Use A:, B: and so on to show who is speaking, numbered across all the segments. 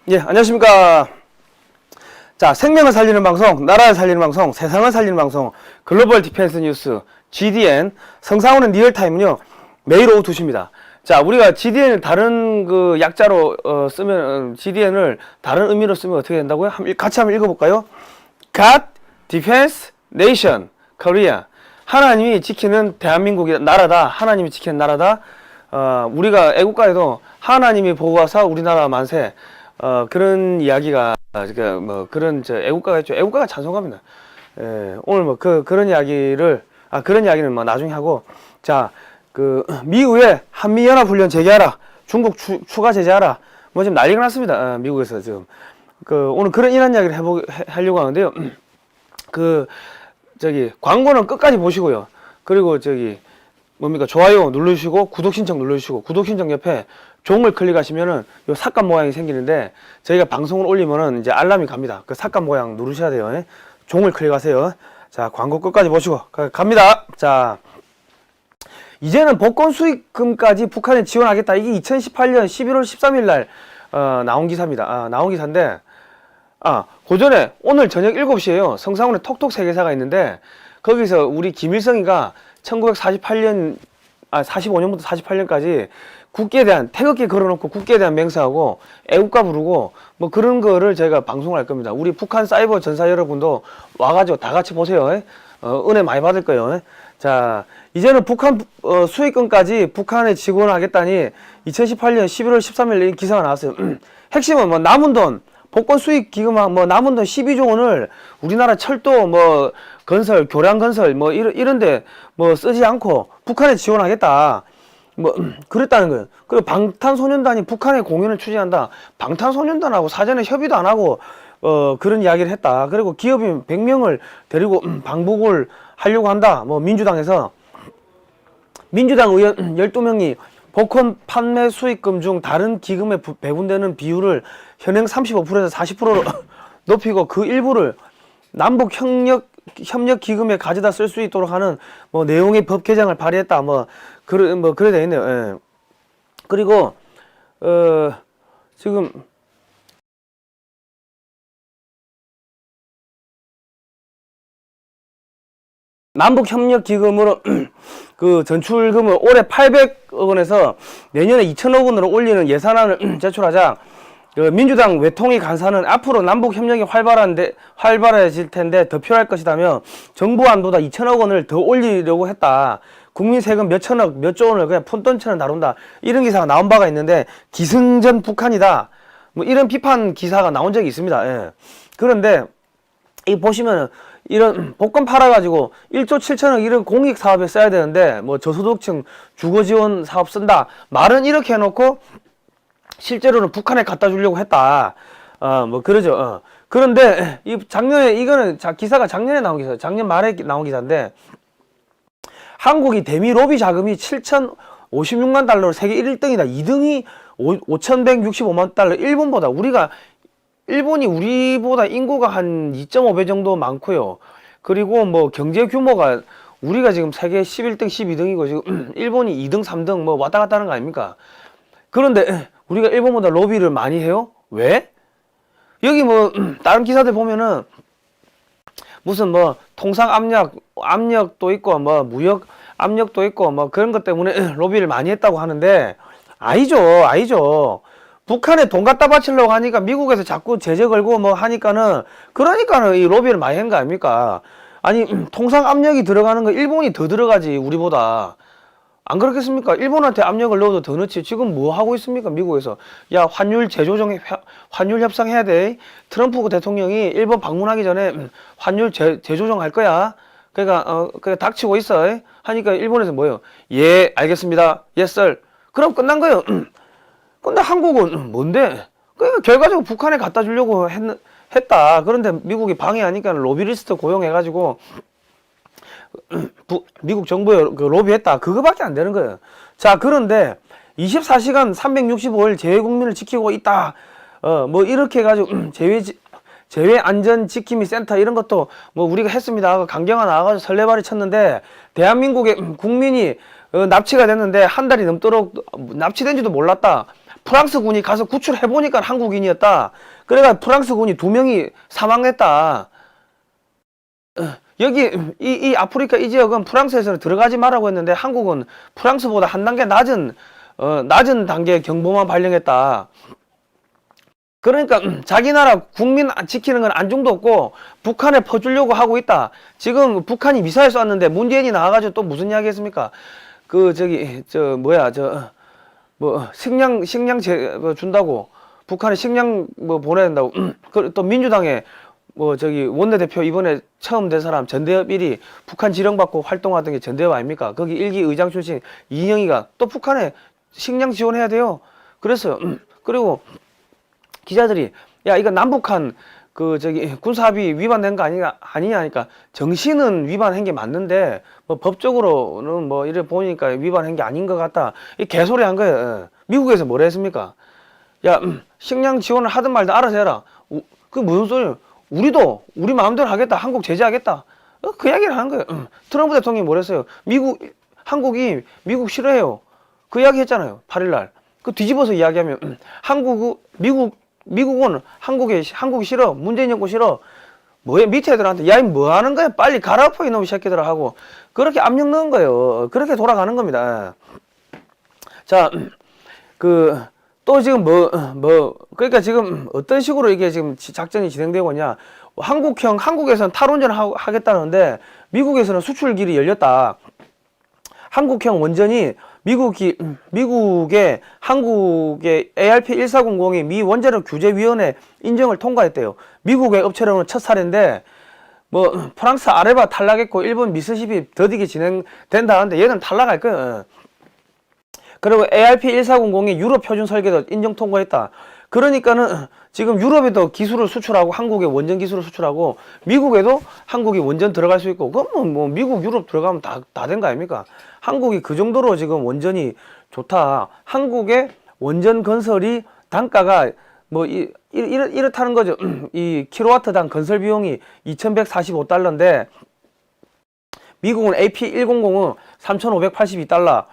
A: 예, 안녕하십니까. 자, 생명을 살리는 방송, 나라를 살리는 방송, 세상을 살리는 방송, 글로벌 디펜스 뉴스, GDN, 성상훈의 리얼타임은요, 매일 오후 2시입니다. 자, 우리가 GDN을 다른 그 약자로 쓰면, GDN을 다른 의미로 쓰면 어떻게 된다고요? 같이 한번 읽어볼까요? God, Defense, Nation, Korea. 하나님이 지키는 대한민국이 나라다. 하나님이 지키는 나라다. 우리가 애국가에도 하나님이 보호하사 우리나라 만세. 그런 이야기가, 그런, 애국가가 있죠. 애국가가 찬송가입니다. 예, 오늘 그런 이야기를, 그런 이야기는 나중에 하고, 자, 미국의 한미연합훈련 재개하라. 중국 추가 제재하라. 지금 난리가 났습니다. 미국에서 지금. 오늘 이런 이야기를 하려고 하는데요. 광고는 끝까지 보시고요. 그리고 좋아요 눌러주시고, 구독 신청 눌러주시고, 구독 신청 옆에 종을 클릭하시면은 요 삭감 모양이 생기는데, 저희가 방송을 올리면은 이제 알람이 갑니다. 그 삭감 모양 누르셔야 돼요. 예? 종을 클릭하세요. 자, 광고 끝까지 보시고, 갑니다. 자, 이제는 복권 수익금까지 북한에 지원하겠다. 이게 2018년 11월 13일 날, 나온 기사입니다. 나온 기사인데, 그 전에 오늘 저녁 7시에요. 성상훈의 톡톡 세계사가 있는데, 거기서 우리 김일성이가 1945년부터 48년까지 국기에 대한, 태극기 걸어놓고 국기에 대한 맹세하고, 애국가 부르고, 그런 거를 저희가 방송을 할 겁니다. 우리 북한 사이버 전사 여러분도 와가지고 다 같이 보세요. 은혜 많이 받을 거예요. 자, 이제는 북한 수익금까지 북한에 지원하겠다니 2018년 11월 13일 이 기사가 나왔어요. 핵심은 남은 돈, 복권 수익 기금 남은 돈 12조 원을 우리나라 철도 건설, 교량 건설 이런데 쓰지 않고 북한에 지원하겠다. 그랬다는 거예요. 그리고 방탄소년단이 북한의 공연을 추진한다. 방탄소년단하고 사전에 협의도 안 하고 그런 이야기를 했다. 그리고 기업인 100명을 데리고 방북을 하려고 한다. 민주당에서 민주당 의원 12명이 복권 판매 수익금 중 다른 기금에 배분되는 비율을 현행 35%에서 40%로 높이고 그 일부를 남북 협력 기금에 가져다 쓸 수 있도록 하는 내용의 법 개정을 발의했다. 그래 돼 있네요. 예. 그리고 지금 남북 협력 기금으로 그 전출금을 올해 800억 원에서 내년에 2천억 원으로 올리는 예산안을 제출하자 민주당 외통위 간사는 앞으로 남북 협력이 활발해질 텐데 더 필요할 것이다며 정부안보다 2천억 원을 더 올리려고 했다. 국민 세금 몇 천억, 몇 조 원을 그냥 푼돈처럼 다룬다. 이런 기사가 나온 바가 있는데 기승전 북한이다. 이런 비판 기사가 나온 적이 있습니다. 예. 그런데 이 보시면은 이런 복권 팔아가지고 1조 7천억 이런 공익 사업에 써야 되는데 저소득층 주거 지원 사업 쓴다. 말은 이렇게 해놓고 실제로는 북한에 갖다 주려고 했다. 그러죠. 그런데 이거는 기사가 작년에 나온 기사예요. 작년 말에 나온 기사인데 한국이 대미 로비 자금이 7,056만 달러로 세계 1등이다. 2등이 5,165만 달러. 일본이 우리보다 인구가 한 2.5배 정도 많고요. 그리고 경제 규모가 우리가 지금 세계 11등, 12등이고 지금 일본이 2등, 3등 왔다 갔다 하는 거 아닙니까? 그런데 우리가 일본보다 로비를 많이 해요? 왜? 여기 다른 기사들 보면은 무슨 통상 압력도 있고 무역 압력도 있고 그런 것 때문에 로비를 많이 했다고 하는데 아니죠. 북한에 돈 갖다 바치려고 하니까 미국에서 자꾸 제재 걸고 하니까는 이 로비를 많이 한 거 아닙니까? 아니 통상 압력이 들어가는 거 일본이 더 들어가지 우리보다. 안 그렇겠습니까? 일본한테 압력을 넣어도 더 넣지. 지금 뭐 하고 있습니까? 미국에서. 야, 환율 협상 해야 돼. 트럼프 대통령이 일본 방문하기 전에 환율 재조정할 거야. 그러니까 닥치고 있어. 하니까 일본에서 뭐예요? 예, 알겠습니다. Yes, sir. 그럼 끝난 거예요. 근데 한국은 뭔데? 그러니까 결과적으로 북한에 갖다 주려고 했다. 그런데 미국이 방해하니까 로비리스트 고용해가지고 미국 정부에 로비했다. 그거밖에 안 되는 거예요. 자, 그런데 24시간 365일 재외국민을 지키고 있다. 이렇게 해가지고 재외 안전 지킴이 센터 이런 것도 우리가 했습니다. 강경화 나와가지고 설레발이 쳤는데 대한민국의 국민이 납치가 됐는데 한 달이 넘도록 납치된지도 몰랐다. 프랑스군이 가서 구출해보니까 한국인이었다. 그래가 프랑스군이 2명이 사망했다. 여기 이 아프리카 이 지역은 프랑스에서는 들어가지 말라고 했는데 한국은 프랑스보다 한 단계 낮은 단계의 경보만 발령했다. 그러니까 자기 나라 국민 지키는 건 안중도 없고 북한에 퍼주려고 하고 있다. 지금 북한이 미사일 쐈는데 문재인이 나와가지고 또 무슨 이야기 했습니까? 식량 준다고 북한에 식량 보내야 된다고. 또 민주당에 원내대표 이번에 처음 된 사람 전대협 1위 북한 지령받고 활동하던 게 전대협 아닙니까? 거기 1기 의장 출신 이인영이가 또 북한에 식량 지원해야 돼요. 그랬어요. 그리고 기자들이 야 이거 남북한 군사합의 위반된 거 아니냐 하니까 정신은 위반한 게 맞는데 법적으로는 이래 보니까 위반한 게 아닌 것 같다. 이 개소리 한 거예요. 미국에서 뭐라 했습니까? 야 식량 지원을 하든 말든 알아서 해라. 그 무슨 소리예요? 우리도 우리 마음대로 하겠다. 한국 제재하겠다. 그 이야기를 하는 거예요. 트럼프 대통령이 뭐랬어요? 한국이 미국 싫어해요. 그 이야기 했잖아요. 8일날. 그 뒤집어서 이야기하면 미국은 한국이 싫어. 문재인 정부 싫어. 밑에 애들한테 야, 뭐 하는 거야? 빨리 갈아엎어 이놈의 새끼들아 하고 그렇게 압력 넣은 거예요. 그렇게 돌아가는 겁니다. 자, 또 지금 그러니까 지금 어떤 식으로 이게 지금 작전이 진행되고 있냐. 한국에서는 탈원전 하겠다는데 미국에서는 수출길이 열렸다. 한국형 원전이 미국의 ARP1400이 미 원자력 규제위원회 인정을 통과했대요. 미국의 업체로는 첫 사례인데 프랑스 아레바 탈락했고 일본 미스시피 더디게 진행된다는데 얘는 탈락할 거예요. 그리고 ARP1400이 유럽 표준 설계도 인정 통과했다. 그러니까는 지금 유럽에도 기술을 수출하고 한국에 원전 기술을 수출하고 미국에도 한국이 원전 들어갈 수 있고 그럼 미국 유럽 들어가면 다 된 거 아닙니까? 한국이 그 정도로 지금 원전이 좋다. 한국의 원전 건설이 단가가 이렇다는 거죠. 이 킬로와트당 건설 비용이 2,145달러인데 미국은 AP100은 3,582달러.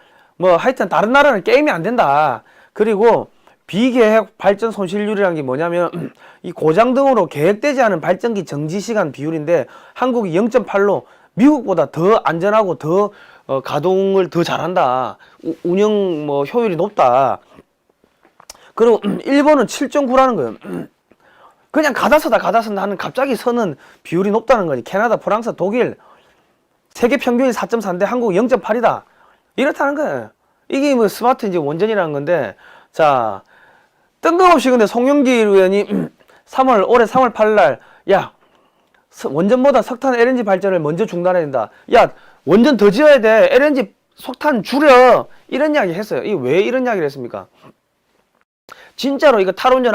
A: 하여튼 다른 나라는 게임이 안 된다. 그리고 비계획 발전 손실률이라는 게 뭐냐면 이 고장 등으로 계획되지 않은 발전기 정지 시간 비율인데 한국이 0.8로 미국보다 더 안전하고 더 가동을 더 잘한다. 운영 효율이 높다. 그리고 일본은 7.9라는 거예요. 그냥 가다서다 하는 갑자기 서는 비율이 높다는 거지. 캐나다, 프랑스, 독일 세계 평균이 4.4인데 한국 0.8이다. 이렇다는 거예요. 이게 스마트 이제 원전이라는 건데, 자, 뜬금없이 근데 송영길 의원이 올해 3월 8일 날, 원전보다 석탄 LNG 발전을 먼저 중단해야 된다. 원전 더 지어야 돼. LNG 석탄 줄여. 이런 이야기 했어요. 이게 왜 이런 이야기를 했습니까? 진짜로 이거 탈원전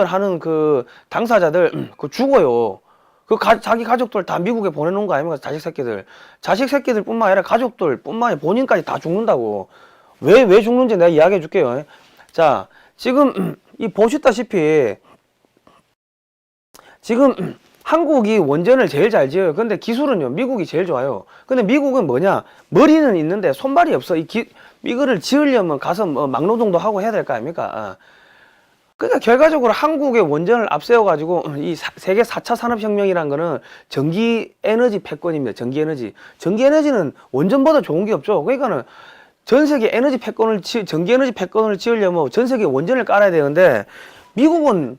A: 하는 그 당사자들, 죽어요. 자기 가족들 다 미국에 보내놓은 거 아닙니까? 자식 새끼들 뿐만 아니라 가족들 뿐만 아니라 본인까지 다 죽는다고. 왜 죽는지 내가 이야기해 줄게요. 자, 지금 보시다시피 지금 한국이 원전을 제일 잘 지어요. 근데 기술은요, 미국이 제일 좋아요. 근데 미국은 뭐냐? 머리는 있는데 손발이 없어. 이거를 지으려면 가서 막노동도 하고 해야 될 거 아닙니까? 그러니까 결과적으로 한국의 원전을 앞세워가지고 이 세계 4차 산업혁명이라는 거는 전기 에너지 패권입니다. 전기 에너지는 원전보다 좋은 게 없죠. 그러니까는 전 세계 전기 에너지 패권을 지으려면 전 세계 원전을 깔아야 되는데 미국은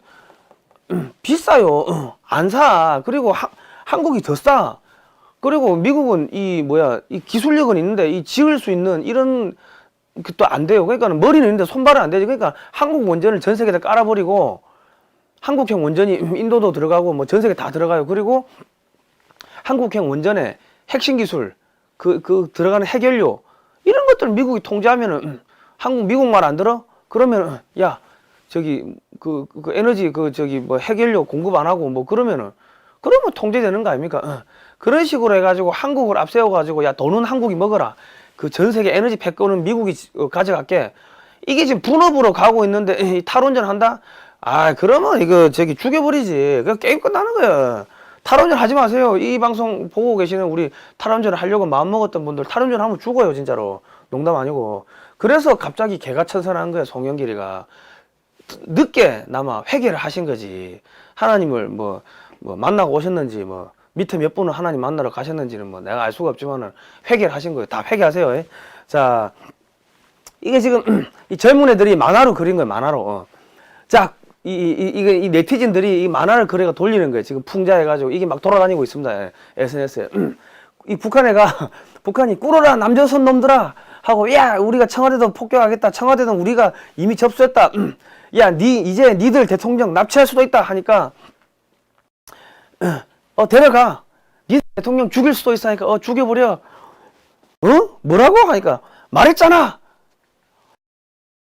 A: 비싸요. 안 사. 그리고 한국이 더 싸. 그리고 미국은 이 기술력은 있는데 이 지을 수 있는 이런 또 안 돼요. 그러니까 머리는 있는데 손발은 안 되지. 그러니까 한국 원전을 전 세계에 깔아버리고 한국형 원전이 인도도 들어가고 전 세계 다 들어가요. 그리고 한국형 원전의 핵심 기술, 들어가는 핵연료 이런 것들 미국이 통제하면은 미국 말 안 들어? 그러면 에너지 핵연료 공급 안 하고 그러면 통제되는 거 아닙니까? 그런 식으로 해가지고 한국을 앞세워가지고 돈은 한국이 먹어라. 전 세계 에너지 패권은 미국이 가져갈게. 이게 지금 분업으로 가고 있는데 탈원전 한다? 그러면 이거 죽여버리지. 게임 끝나는 거야. 탈원전 하지 마세요. 이 방송 보고 계시는 우리 탈원전을 하려고 마음먹었던 분들 탈원전 하면 죽어요, 진짜로. 농담 아니고. 그래서 갑자기 개가천선한 거야, 송영길이가. 늦게나마 회개를 하신 거지. 하나님을 뭐 만나고 오셨는지, 뭐 밑에 몇 분은 하나님 만나러 가셨는지는 뭐 내가 알 수가 없지만은 회개를 하신 거예요. 다 회개하세요. 예? 자, 이게 지금 이 젊은 애들이 만화로 그린 거예요, 만화로. 자, 이 네티즌들이 이 만화를 그래가 돌리는 거예요. 지금 풍자해가지고 이게 막 돌아다니고 있습니다. 예, SNS에. 이 북한 애가, 북한이 꿇어라, 남조선 놈들아! 하고, 야, 우리가 청와대도 폭격하겠다. 청와대는 우리가 이미 접수했다. 야, 이제 니들 대통령 납치할 수도 있다. 하니까, 데려가. 니 대통령 죽일 수도 있어. 하니까, 죽여버려. 뭐라고? 하니까, 말했잖아!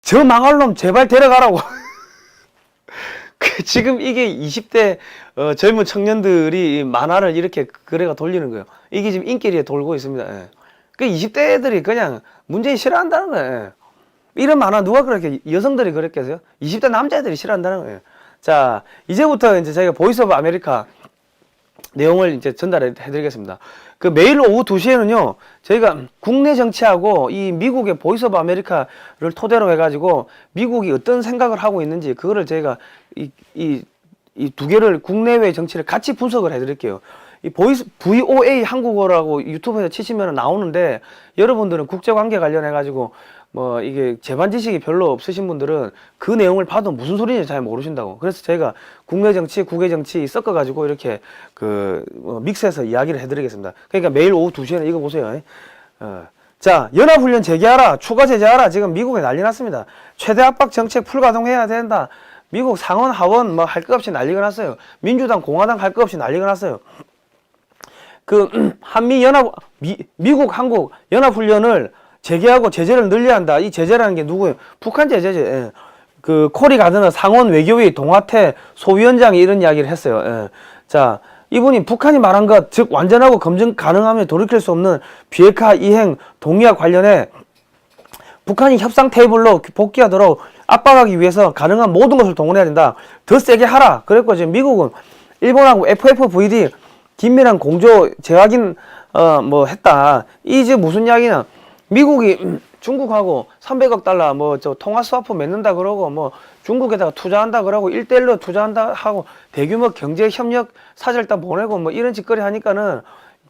A: 저 망할 놈 제발 데려가라고. 지금 이게 20대 젊은 청년들이 만화를 이렇게 그래가 돌리는 거예요. 이게 지금 인기리에 돌고 있습니다. 예. 그 20대들이 그냥 문재인 싫어한다는 거예요. 예. 이런 만화 누가 그렇게 여성들이 그랬겠어요? 20대 남자애들이 싫어한다는 거예요. 자, 이제부터 이제 저희가 보이스 오브 아메리카 내용을 이제 전달해 드리겠습니다. 그 매일 오후 2시에는요, 저희가 국내 정치하고 이 미국의 보이스 오브 아메리카를 토대로 해가지고 미국이 어떤 생각을 하고 있는지 그거를 저희가 이 두 개를 국내외 정치를 같이 분석을 해 드릴게요. 이 VOA 한국어라고 유튜브에서 치시면 나오는데 여러분들은 국제관계 관련해 가지고 뭐 이게 재반 지식이 별로 없으신 분들은 그 내용을 봐도 무슨 소리인지 잘 모르신다고. 그래서 저희가 국내 정치, 국외 정치 섞어 가지고 이렇게 믹스해서 이야기를 해 드리겠습니다. 그러니까 매일 오후 2시에는 이거 보세요. 자, 연합훈련 재개하라, 추가 제재하라. 지금 미국에 난리 났습니다. 최대 압박 정책 풀가동해야 된다. 미국 상원, 하원 뭐 할 것 없이 난리가 났어요. 민주당, 공화당 할 것 없이 난리가 났어요. 미국, 한국 연합훈련을 재개하고 제재를 늘려야 한다. 이 제재라는 게 누구예요? 북한 제재죠. 예. 그 코리 가드너 상원 외교위 동아태 소위원장이 이런 이야기를 했어요. 예. 자, 이분이 북한이 말한 것, 즉 완전하고 검증 가능하며 돌이킬 수 없는 비핵화 이행 동의와 관련해 북한이 협상 테이블로 복귀하도록 압박하기 위해서 가능한 모든 것을 동원해야 된다. 더 세게 하라. 그랬고 지금 미국은 일본하고 FFVD 긴밀한 공조 재확인 했다. 이제 무슨 이야기냐? 미국이 중국하고 300억 달러 통화 스와프 맺는다 그러고 중국에다가 투자한다 그러고 1대1로 투자한다 하고 대규모 경제 협력 사절단 보내고 이런 짓거리 하니까는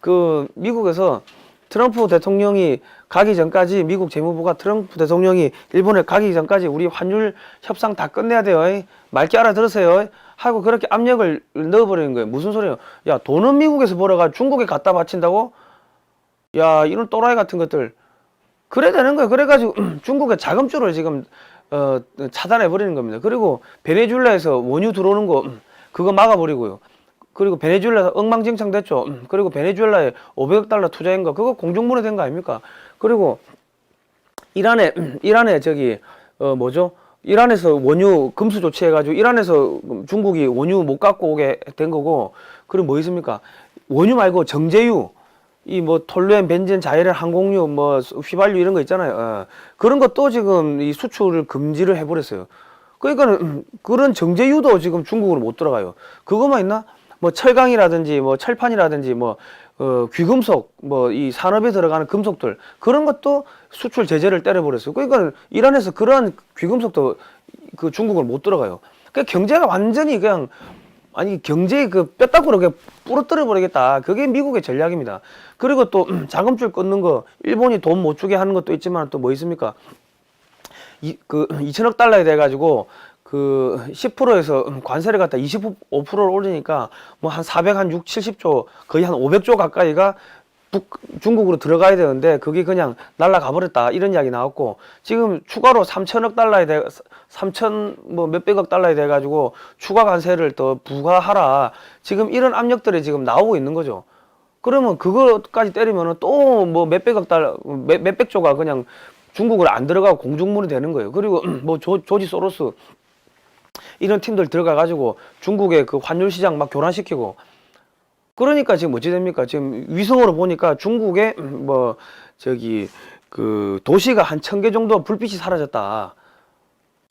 A: 그 미국에서 트럼프 대통령이 가기 전까지 미국 재무부가 트럼프 대통령이 일본에 가기 전까지 우리 환율 협상 다 끝내야 돼요. 맑게 알아들으세요. 하고 그렇게 압력을 넣어버리는 거예요. 무슨 소리예요? 야, 돈은 미국에서 벌어가 중국에 갖다 바친다고? 야, 이런 또라이 같은 것들. 그래야 되는 거예요. 그래가지고 중국의 자금줄을 지금 차단해버리는 겁니다. 그리고 베네수엘라에서 원유 들어오는 거 그거 막아버리고요. 그리고 베네수엘라 엉망진창 됐죠. 그리고 베네수엘라에 500억 달러 투자한 거 그거 공중분해 된 거 아닙니까? 그리고 이란에 이란에서 원유 금수 조치해가지고 이란에서 중국이 원유 못 갖고 오게 된 거고. 그리고 뭐 있습니까? 원유 말고 정제유, 톨루엔, 벤젠, 자이렌, 항공유, 휘발유 이런 거 있잖아요. 그런 것도 지금 이 수출을 금지를 해버렸어요. 그러니까는 그런 정제유도 지금 중국으로 못 들어가요. 그거만 있나? 철강이라든지 철판이라든지 귀금속 이 산업에 들어가는 금속들 그런 것도 수출 제재를 때려버렸어요. 그러니까 이란에서 그러한 귀금속도 그 중국을 못 들어가요. 그러니까 경제가 완전히 그냥 경제의 뼈다구로 그냥 부러뜨려 버리겠다. 그게 미국의 전략입니다. 그리고 또 자금줄 끊는 거 일본이 돈 못 주게 하는 것도 있지만 또 뭐 있습니까? 2천억 달러에 돼 가지고 10%에서 관세를 갖다 25%를 올리니까 한 6, 70조 거의 한 500조 가까이가 중국으로 들어가야 되는데 그게 그냥 날아가 버렸다 이런 이야기 나왔고 지금 추가로 3천억 달러에 돼 3천 몇백억 달러에 돼 가지고 추가 관세를 더 부과하라 지금 이런 압력들이 지금 나오고 있는 거죠. 그러면 그것까지 때리면은 또 몇백억 달러 몇백조가 그냥 중국을 안 들어가고 공중분이 되는 거예요. 그리고 조지 소로스 이런 팀들 들어가 가지고 중국의 그 환율 시장 막 교란시키고 그러니까 지금 어찌 됩니까? 지금 위성으로 보니까 중국에 도시가 한 1000개 정도 불빛이 사라졌다.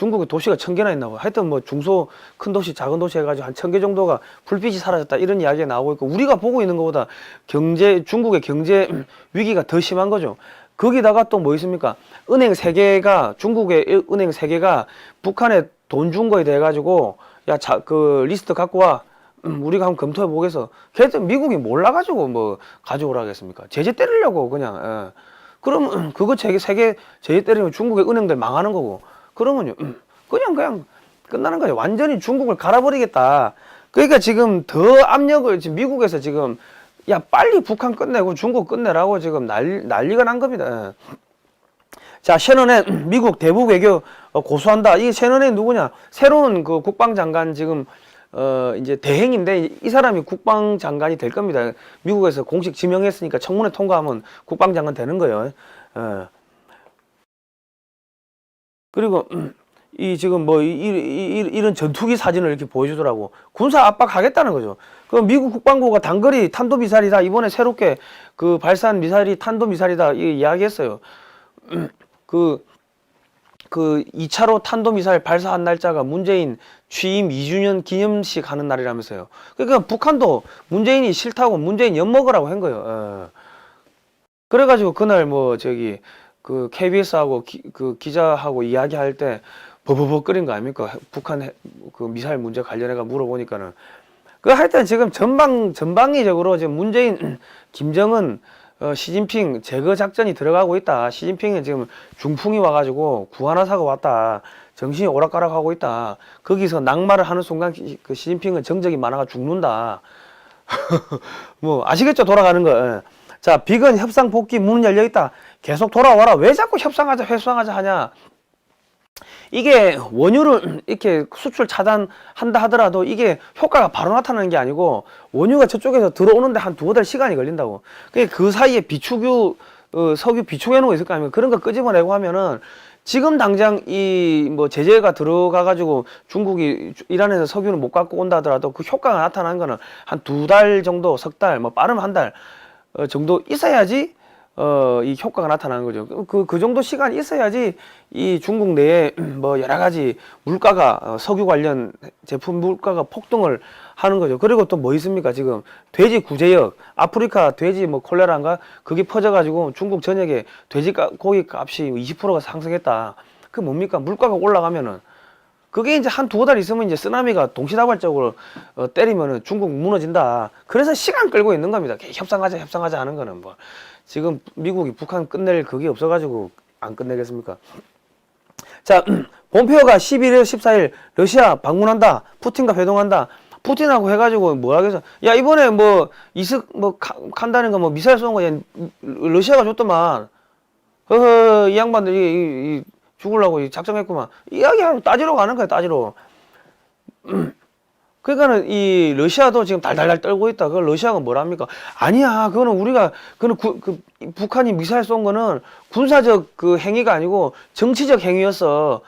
A: 중국에 도시가 1000개나 있나 봐. 하여튼 뭐 중소 큰 도시 작은 도시 해가지고 한 1000개 정도가 불빛이 사라졌다 이런 이야기가 나오고 있고, 우리가 보고 있는 것보다 중국의 경제 위기가 더 심한 거죠. 거기다가 또 뭐 있습니까? 중국의 은행 3개가 북한에 돈 준 거에 대해 가지고, 야, 그 리스트 갖고 와. 우리가 한번 검토해 보겠어. 걔들 미국이 몰라가지고 뭐 가져오라 하겠습니까? 제재 때리려고 그냥. 그럼 그거 세계 제재 때리면 중국의 은행들 망하는 거고. 그러면요, 그냥 끝나는 거예요. 완전히 중국을 갈아버리겠다. 그러니까 지금 더 압력을 지금 미국에서 지금, 야, 빨리 북한 끝내고 중국 끝내라고 지금 난리가 난 겁니다. 자, 셔넌의 미국 대북 외교 고수한다. 이 셔넌의 누구냐? 새로운 그 국방장관 지금 이제 대행인데, 이 사람이 국방장관이 될 겁니다. 미국에서 공식 지명했으니까 청문회 통과하면 국방장관 되는 거예요. 그리고 이 지금 뭐 이런 전투기 사진을 이렇게 보여주더라고. 군사 압박하겠다는 거죠. 그럼 미국 국방부가 단거리 탄도미사일이다. 이번에 새롭게 그 발사한 미사일이 탄도미사일이다. 이 이야기했어요. 그 2차로 탄도미사일 발사한 날짜가 문재인 취임 2주년 기념식 하는 날이라면서요. 그러니까 북한도 문재인이 싫다고 문재인 엿먹으라고 한 거예요. 그래가지고 그날 뭐 그 KBS하고 그 기자하고 이야기할 때 버버버 끓인 거 아닙니까? 북한 그 미사일 문제 관련해가 물어보니까는. 그 하여튼 지금 전방위적으로 지금 문재인, 김정은, 시진핑 제거 작전이 들어가고 있다. 시진핑은 지금 중풍이 와가지고 구하나 사고 왔다. 정신이 오락가락하고 있다. 거기서 낙마를 하는 순간 그 시진핑은 정적이 많아가 죽는다. 뭐 아시겠죠? 돌아가는 거. 예. 자, 비건 협상 복귀 문은 열려 있다. 계속 돌아와라. 왜 자꾸 협상하자 회수하자 하냐? 이게 원유를 이렇게 수출 차단한다 하더라도 이게 효과가 바로 나타나는 게 아니고, 원유가 저쪽에서 들어오는데 한 2-5달 시간이 걸린다고. 그 사이에 석유 비축해 놓은 거 있을 거 아닙니까? 그런 거 끄집어내고 하면은 지금 당장 이 뭐 제재가 들어가 가지고 중국이 이란에서 석유를 못 갖고 온다 하더라도 그 효과가 나타나는 거는 한 2달 정도, 석 달, 뭐 빠르면 1달 정도 있어야지 이 효과가 나타나는 거죠. 그 정도 시간이 있어야지 이 중국 내에 뭐 여러 가지 물가가, 석유 관련 제품 물가가 폭등을 하는 거죠. 그리고 또 뭐 있습니까? 지금 돼지 구제역, 아프리카 돼지 뭐 콜레라인가? 그게 퍼져가지고 중국 전역에 돼지 고기 값이 20%가 상승했다. 그 뭡니까? 물가가 올라가면은 그게 이제 한 2-5달 있으면 이제 쓰나미가 동시다발적으로 때리면은 중국 무너진다. 그래서 시간 끌고 있는 겁니다. 협상하자 하는 거는 뭐. 지금 미국이 북한 끝낼 그게 없어가지고 안 끝내겠습니까? 자, 폼페오가 11일, 14일 러시아 방문한다. 푸틴과 회동한다. 푸틴하고 해가지고 뭐 하겠어? 야, 이번에 뭐 간다는 거 뭐 미사일 쏘는 거 러시아가 줬더만. 이 양반들이 죽으려고 작정했구만. 이야기하러 따지러 가는 거야, 따지러. 그러니까는 이 러시아도 지금 달달달 떨고 있다. 그걸 러시아가 뭐랍니까? 아니야, 그거는 북한이 미사일 쏜 거는 군사적 그 행위가 아니고 정치적 행위였어.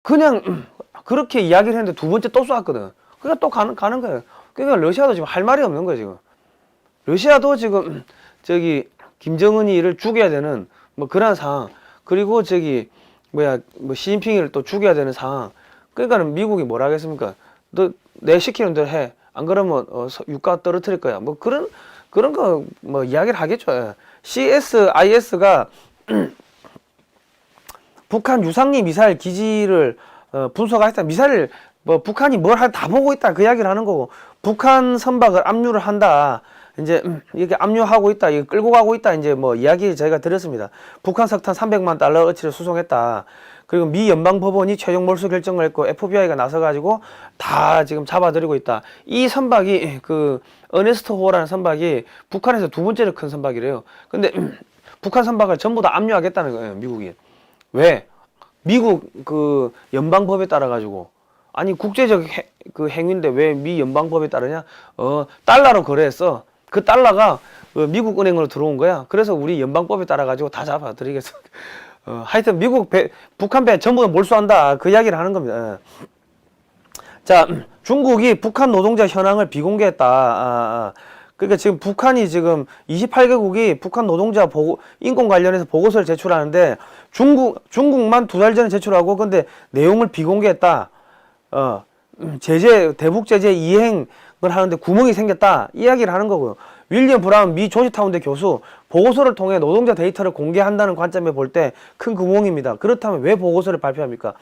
A: 그냥 그렇게 이야기를 했는데 2번째 또 쏘았거든. 그러니까 또 가는 거예요. 그러니까 러시아도 지금 할 말이 없는 거예요, 지금. 러시아도 지금 김정은이를 죽여야 되는 뭐 그런 상황. 그리고 시진핑을 또 죽여야 되는 상황. 그러니까는 미국이 뭐라 하겠습니까? 너 내 시키는 대로 해. 안 그러면 유가 떨어뜨릴 거야. 뭐 그런 거 뭐 이야기를 하겠죠. 예. CSIS가 북한 유상리 미사일 기지를 분석하겠다. 미사일 뭐 북한이 뭘 다 보고 있다. 그 이야기를 하는 거고, 북한 선박을 압류를 한다. 이제 이렇게 압류하고 있다, 이거 끌고 가고 있다, 이제 뭐 이야기 저희가 드렸습니다. 북한 석탄 300만 달러 어치를 수송했다. 그리고 미 연방법원이 최종 몰수 결정을 했고 FBI가 나서가지고 다 지금 잡아들이고 있다. 이 선박이 그 어네스트 호라는 선박이 북한에서 2번째로 큰 선박이래요. 근데 북한 선박을 전부 다 압류하겠다는 거예요, 미국이. 왜? 미국 그 연방법에 따라 가지고. 아니 국제적 그 행위인데 왜 미 연방법에 따르냐? 달러로 거래했어. 그 달러가 미국 은행으로 들어온 거야. 그래서 우리 연방법에 따라 가지고 다 잡아드리겠어. 하여튼 북한 배 전부 다 몰수한다. 그 이야기를 하는 겁니다. 자, 중국이 북한 노동자 현황을 비공개했다. 그러니까 지금 북한이 지금 28개국이 북한 노동자 인권 관련해서 보고서를 제출하는데 중국만 2달 전에 제출하고 근데 내용을 비공개했다. 대북 제재 이행을 하는데 구멍이 생겼다. 이야기를 하는 거고요. 윌리엄 브라운 미 조지타운대 교수 보고서를 통해 노동자 데이터를 공개한다는 관점에 볼 때 큰 구멍입니다. 그렇다면 왜 보고서를 발표합니까?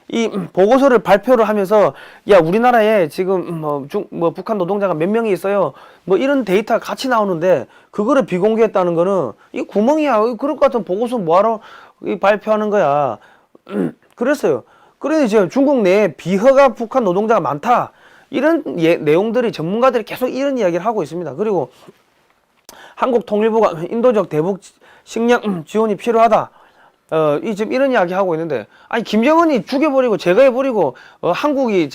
A: 이 보고서를 발표를 하면서 야 우리나라에 지금 북한 노동자가 몇 명이 있어요. 뭐 이런 데이터가 같이 나오는데 그거를 비공개했다는 거는 이 구멍이야. 그럴 것 같은 보고서 뭐하러 발표하는 거야. 그랬어요. 그러니 지금 중국 내에 비허가 북한 노동자가 많다. 이런 내용들이 전문가들이 계속 이런 이야기를 하고 있습니다. 그리고 한국통일부가 인도적 대북 식량 지원이 필요하다. 지금 이런 이야기 하고 있는데, 아니, 김정은이 죽여버리고, 제거해버리고, 한국이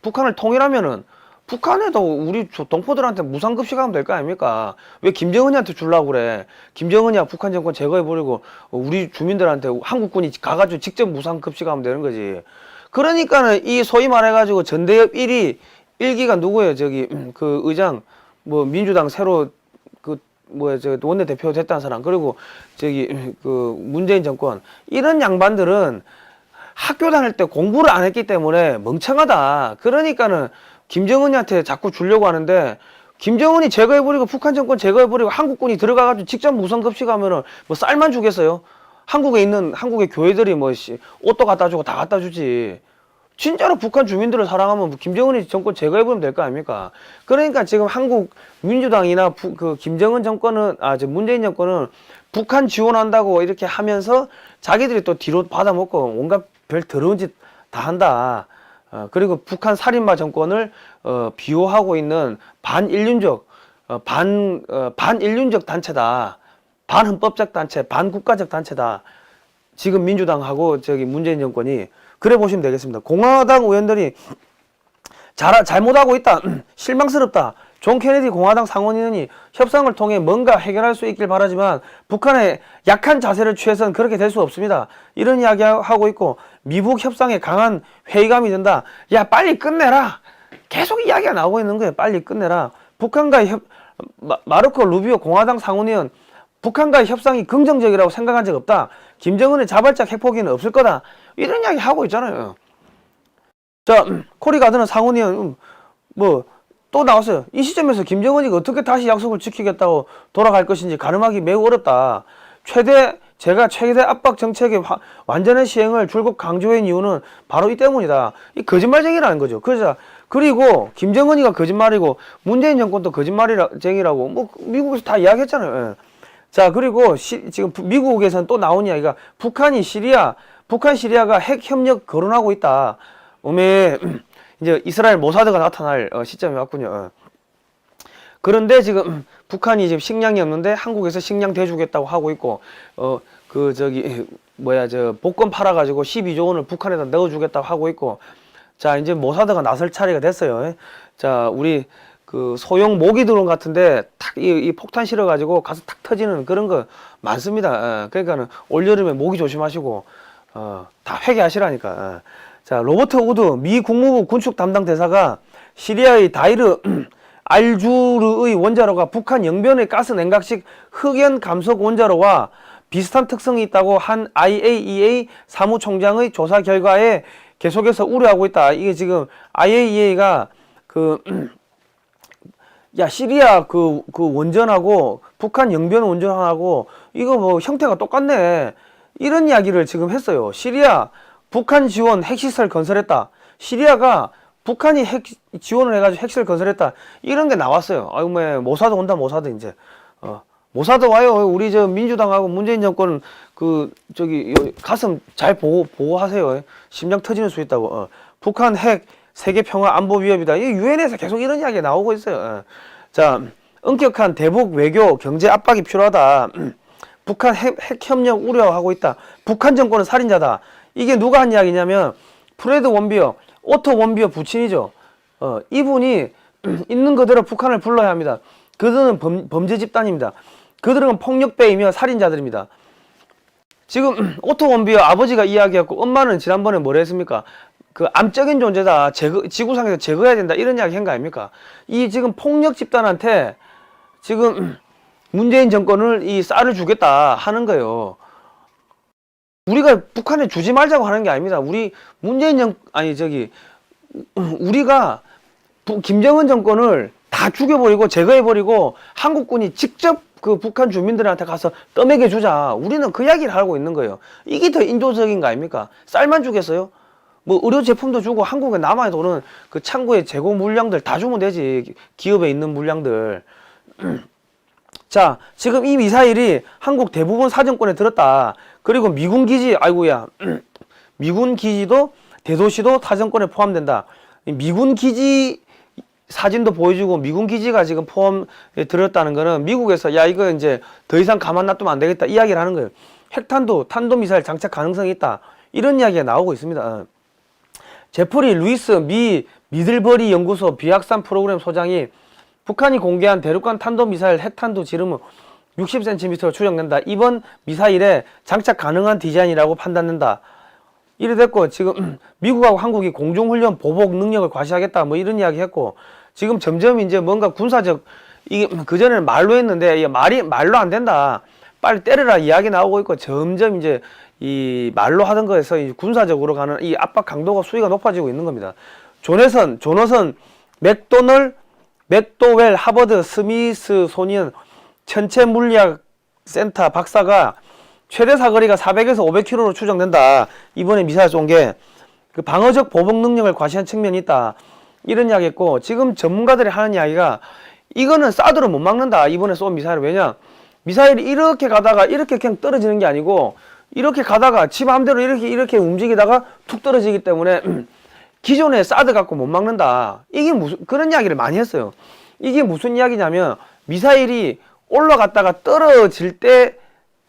A: 북한을 통일하면은, 북한에도 우리 동포들한테 무상급식하면 될 거 아닙니까? 왜 김정은이한테 주려고 그래? 김정은이야 북한 정권 제거해버리고, 우리 주민들한테 한국군이 가가지고 직접 무상급식하면 되는 거지. 그러니까는 이 소위 말해가지고 전대협 1위, 1기가 누구예요? 그 의장, 민주당 새로 원내대표 됐다는 사람, 그리고 문재인 정권, 이런 양반들은 학교 다닐 때 공부를 안 했기 때문에 멍청하다. 그러니까는 김정은이한테 자꾸 주려고 하는데, 김정은이 제거해버리고 북한 정권 제거해버리고 한국군이 들어가가지고 직접 무상급식하면은 쌀만 주겠어요? 한국의 교회들이 옷도 갖다 주고 다 갖다 주지. 진짜로 북한 주민들을 사랑하면 김정은이 정권 제거해보면 될 거 아닙니까? 그러니까 지금 한국 민주당이나 김정은 정권은, 문재인 정권은 북한 지원한다고 이렇게 하면서 자기들이 또 뒤로 받아먹고 온갖 별 더러운 짓 다 한다. 그리고 북한 살인마 정권을 비호하고 있는 반인륜적 단체다. 반헌법적 단체, 반국가적 단체다. 지금 민주당하고 문재인 정권이. 그래 보시면 되겠습니다. 공화당 의원들이 잘못하고 있다. 실망스럽다. 존 케네디 공화당 상원의원이 협상을 통해 뭔가 해결할 수 있길 바라지만 북한의 약한 자세를 취해서는 그렇게 될 수 없습니다. 이런 이야기하고 있고, 미북 협상에 강한 회의감이 든다. 야 빨리 끝내라. 계속 이야기가 나오고 있는 거예요. 빨리 끝내라. 마르코 루비오 공화당 상원의원, 북한과의 협상이 긍정적이라고 생각한 적 없다. 김정은의 자발적 핵포기는 없을 거다. 이런 이야기 하고 있잖아요. 자, 코리 가드는 상원의원 또 나왔어요. 이 시점에서 김정은이 어떻게 다시 약속을 지키겠다고 돌아갈 것인지 가늠하기 매우 어렵다. 제가 최대 압박 정책의 완전한 시행을 줄곧 강조한 이유는 바로 이 때문이다. 이 거짓말쟁이라는 거죠. 그리고 김정은이가 거짓말이고 문재인 정권도 거짓말쟁이라고 미국에서 다 이야기했잖아요. 예. 자, 그리고 지금 미국에서는 또 나온 이야기가 북한 시리아가 핵 협력 거론하고 있다. 이제 이스라엘 모사드가 나타날 시점이 왔군요. 그런데 지금 북한이 지금 식량이 없는데 한국에서 식량 대주겠다고 하고 있고, 복권 팔아가지고 12조 원을 북한에다 넣어주겠다고 하고 있고, 자, 이제 모사드가 나설 차례가 됐어요. 자, 우리 소형 모기 드론 같은데 이 폭탄 실어가지고 가서 탁 터지는 그런 거 많습니다. 그러니까는 올여름에 모기 조심하시고, 다 회개하시라니까. 자, 로버트 우드 미 국무부 군축 담당 대사가 시리아의 다이르 알주르의 원자로가 북한 영변의 가스 냉각식 흑연 감속 원자로와 비슷한 특성이 있다고 한 IAEA 사무총장의 조사 결과에 계속해서 우려하고 있다. 이게 지금 IAEA가 시리아 원전하고 북한 영변 원전하고 이거 형태가 똑같네. 이런 이야기를 지금 했어요. 북한 지원 핵시설 건설했다. 시리아가 북한이 핵 지원을 해가지고 핵시설 건설했다. 이런 게 나왔어요. 아이고, 모사드 온다, 모사드 이제. 모사드 와요. 우리 민주당하고 문재인 정권 가슴 잘 보호하세요. 심장 터지는 수 있다고. 북한 핵 세계 평화 안보 위협이다. 이 유엔에서 계속 이런 이야기가 나오고 있어요. 자, 엄격한 대북 외교 경제 압박이 필요하다. 북한 핵 협력 우려하고 있다. 북한 정권은 살인자다. 이게 누가 한 이야기냐면 프레드 원비어, 오토 원비어 부친이죠. 이분이 있는 그대로 북한을 불러야 합니다. 그들은 범죄 집단입니다. 그들은 폭력배이며 살인자들입니다. 지금 오토 원비어 아버지가 이야기했고, 엄마는 지난번에 뭐라 했습니까? 암적인 존재다. 지구상에서 제거해야 된다. 이런 이야기 한 거 아닙니까? 이 지금 폭력 집단한테 지금 문재인 정권을 이 쌀을 주겠다 하는 거예요. 우리가 북한에 주지 말자고 하는 게 아닙니다. 우리가 김정은 정권을 다 죽여버리고 제거해버리고 한국군이 직접 그 북한 주민들한테 가서 떠먹여 주자. 우리는 그 이야기를 하고 있는 거예요. 이게 더 인도적인 거 아닙니까? 쌀만 주겠어요? 뭐 의료 제품도 주고 한국에 남아야 도는 그 창고에 재고 물량들 다 주면 되지. 기업에 있는 물량들. 자, 지금 이 미사일이 한국 대부분 사정권에 들었다. 그리고 미군 기지, 아이고야. 미군 기지도 대도시도 사정권에 포함된다. 미군 기지 사진도 보여주고 미군 기지가 지금 포함에 들었다는 거는 미국에서 야 이거 이제 더 이상 가만 놔두면 안 되겠다 이야기를 하는 거예요. 핵탄두, 탄도미사일 장착 가능성이 있다. 이런 이야기가 나오고 있습니다. 제프리 루이스 미 미들버리 연구소 비확산 프로그램 소장이 북한이 공개한 대륙간 탄도미사일 핵탄두 지름은 60cm로 추정된다. 이번 미사일에 장착 가능한 디자인이라고 판단된다. 이래 됐고 지금 미국하고 한국이 공중훈련 보복 능력을 과시하겠다 뭐 이런 이야기 했고 지금 점점 이제 뭔가 군사적 이게 그전에는 말로 했는데 이게 말로 안 된다. 빨리 때려라 이야기 나오고 있고 점점 이제 이 말로 하던 거에서 이 군사적으로 가는 이 압박 강도가 수위가 높아지고 있는 겁니다. 존어선, 맥도웰 하버드 스미스소니언 천체물리학센터 박사가 최대 사거리가 400에서 500km로 추정된다. 이번에 미사일 쏜 게 그 방어적 보복 능력을 과시한 측면이 있다. 이런 이야기 했고 지금 전문가들이 하는 이야기가 이거는 사드로 못 막는다. 이번에 쏜 미사일. 왜냐? 미사일이 이렇게 가다가 이렇게 그냥 떨어지는 게 아니고 이렇게 가다가 지 마음대로 이렇게 움직이다가 툭 떨어지기 때문에 기존의 사드 갖고 못 막는다. 이게 무슨 그런 이야기를 많이 했어요. 이게 무슨 이야기냐면 미사일이 올라갔다가 떨어질 때